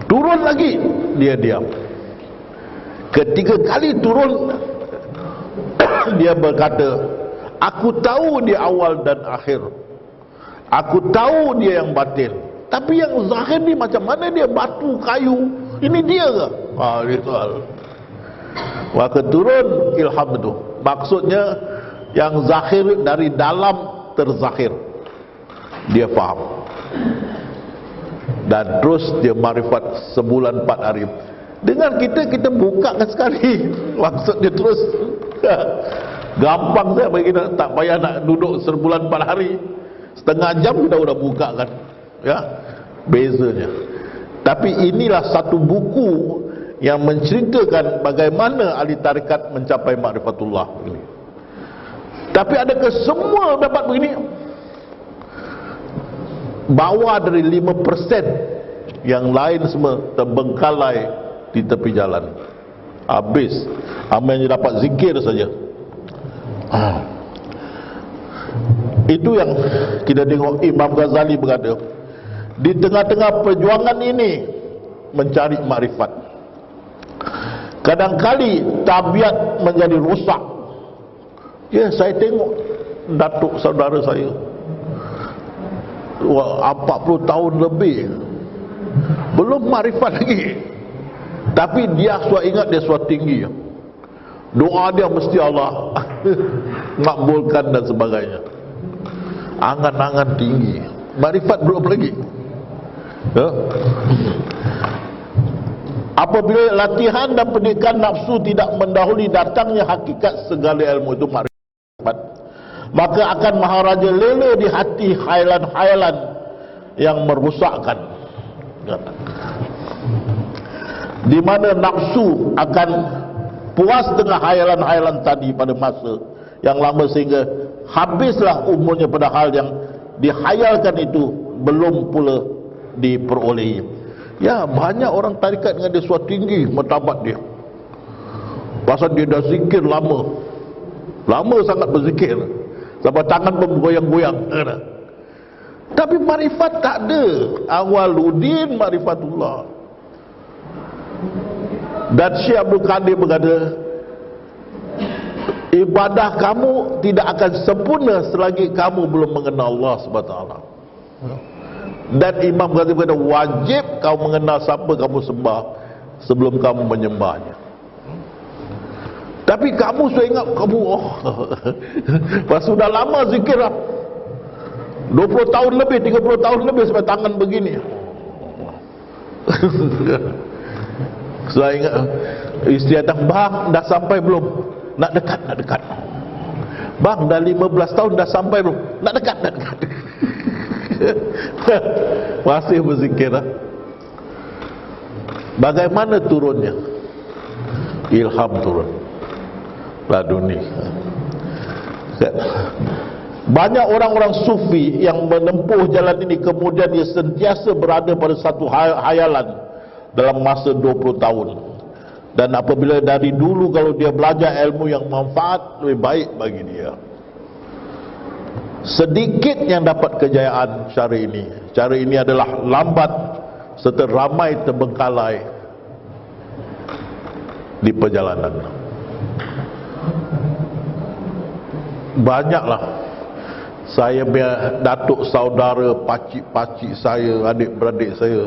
Turun lagi, dia diam. Ketiga kali turun, dia berkata, Aku tahu dia awal dan akhir, aku tahu dia yang batin. Tapi yang zahir ni macam mana dia, batu, kayu, ini dia ke? Dia soal. Maka turun ilham itu. Maksudnya yang zahir dari dalam terzahir, dia faham. Dan terus dia marifat sebulan 4 hari. Dengan kita bukakan sekali. Maksudnya terus gampang saya bagi kita, tak payah nak duduk sebulan 4 hari, setengah jam kita sudah bukakan. Ya, bezanya. Tapi inilah satu buku yang menceritakan bagaimana ahli tarikat mencapai ma'rifatullah ini. Tapi adakah semua dapat begini? Bawah dari 5%. Yang lain semua terbengkalai di tepi jalan. Habis. Hanya dapat zikir saja. Itu yang kita tengok Imam Ghazali berkata, di tengah-tengah perjuangan ini mencari makrifat, kadang-kali tabiat menjadi rosak. Ya, saya tengok datuk saudara saya 40 tahun lebih belum makrifat lagi, tapi dia sudah ingat dia sudah tinggi, doa dia mesti Allah makbulkan dan sebagainya, angan-angan tinggi, makrifat belum lagi. Ya. Apabila latihan dan pendidikan nafsu tidak mendahului datangnya hakikat segala ilmu itu makrifat, maka akan maharaja lele di hati khayalan-khayalan yang merusakkan, di mana nafsu akan puas dengan khayalan-khayalan tadi pada masa yang lama sehingga habislah umurnya pada hal yang dihayalkan itu belum pula diperolehi. Ya, banyak orang tarikat dengan dia suatu tinggi martabat dia, pasal dia dah zikir lama sangat berzikir sampai tangan pun bergoyang-goyang. Tapi marifat tak ada. Awaluddin marifatullah. Dan Syekh Abdul Qadir berkata, ibadah kamu tidak akan sempurna selagi kamu belum mengenal Allah SWT. Dan Imam Ghazali berkata, wajib kau mengenal siapa kamu sembah sebelum kamu menyembahnya. Tapi kamu sudah ingat kamu pas sudah lama zikir lah, 20 tahun lebih, 30 tahun lebih sampai tangan begini. Sudah ingat isteri datang, bang dah sampai belum? Nak dekat. Bang dah 15 tahun dah sampai belum? Nak dekat. Masih berzikir lah. Bagaimana turunnya? Ilham turun laduni. Banyak orang-orang sufi yang menempuh jalan ini kemudian dia sentiasa berada pada satu hayalan dalam masa 20 tahun. Dan apabila dari dulu kalau dia belajar ilmu yang manfaat, lebih baik bagi dia. Sedikit yang dapat kejayaan cara ini. Cara ini adalah lambat serta ramai terbengkalai di perjalanan. Banyaklah saya punya datuk saudara, pakcik-pakcik saya, adik-beradik saya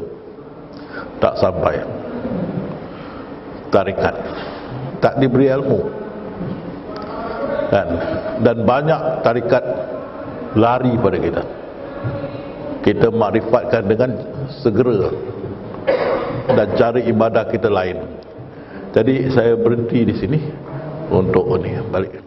tak sampai tarikat, tak diberi ilmu, dan banyak tarikat lari pada kita. Kita makrifatkan dengan segera dan cari ibadah kita lain. Jadi saya berhenti di sini untuk ini balik.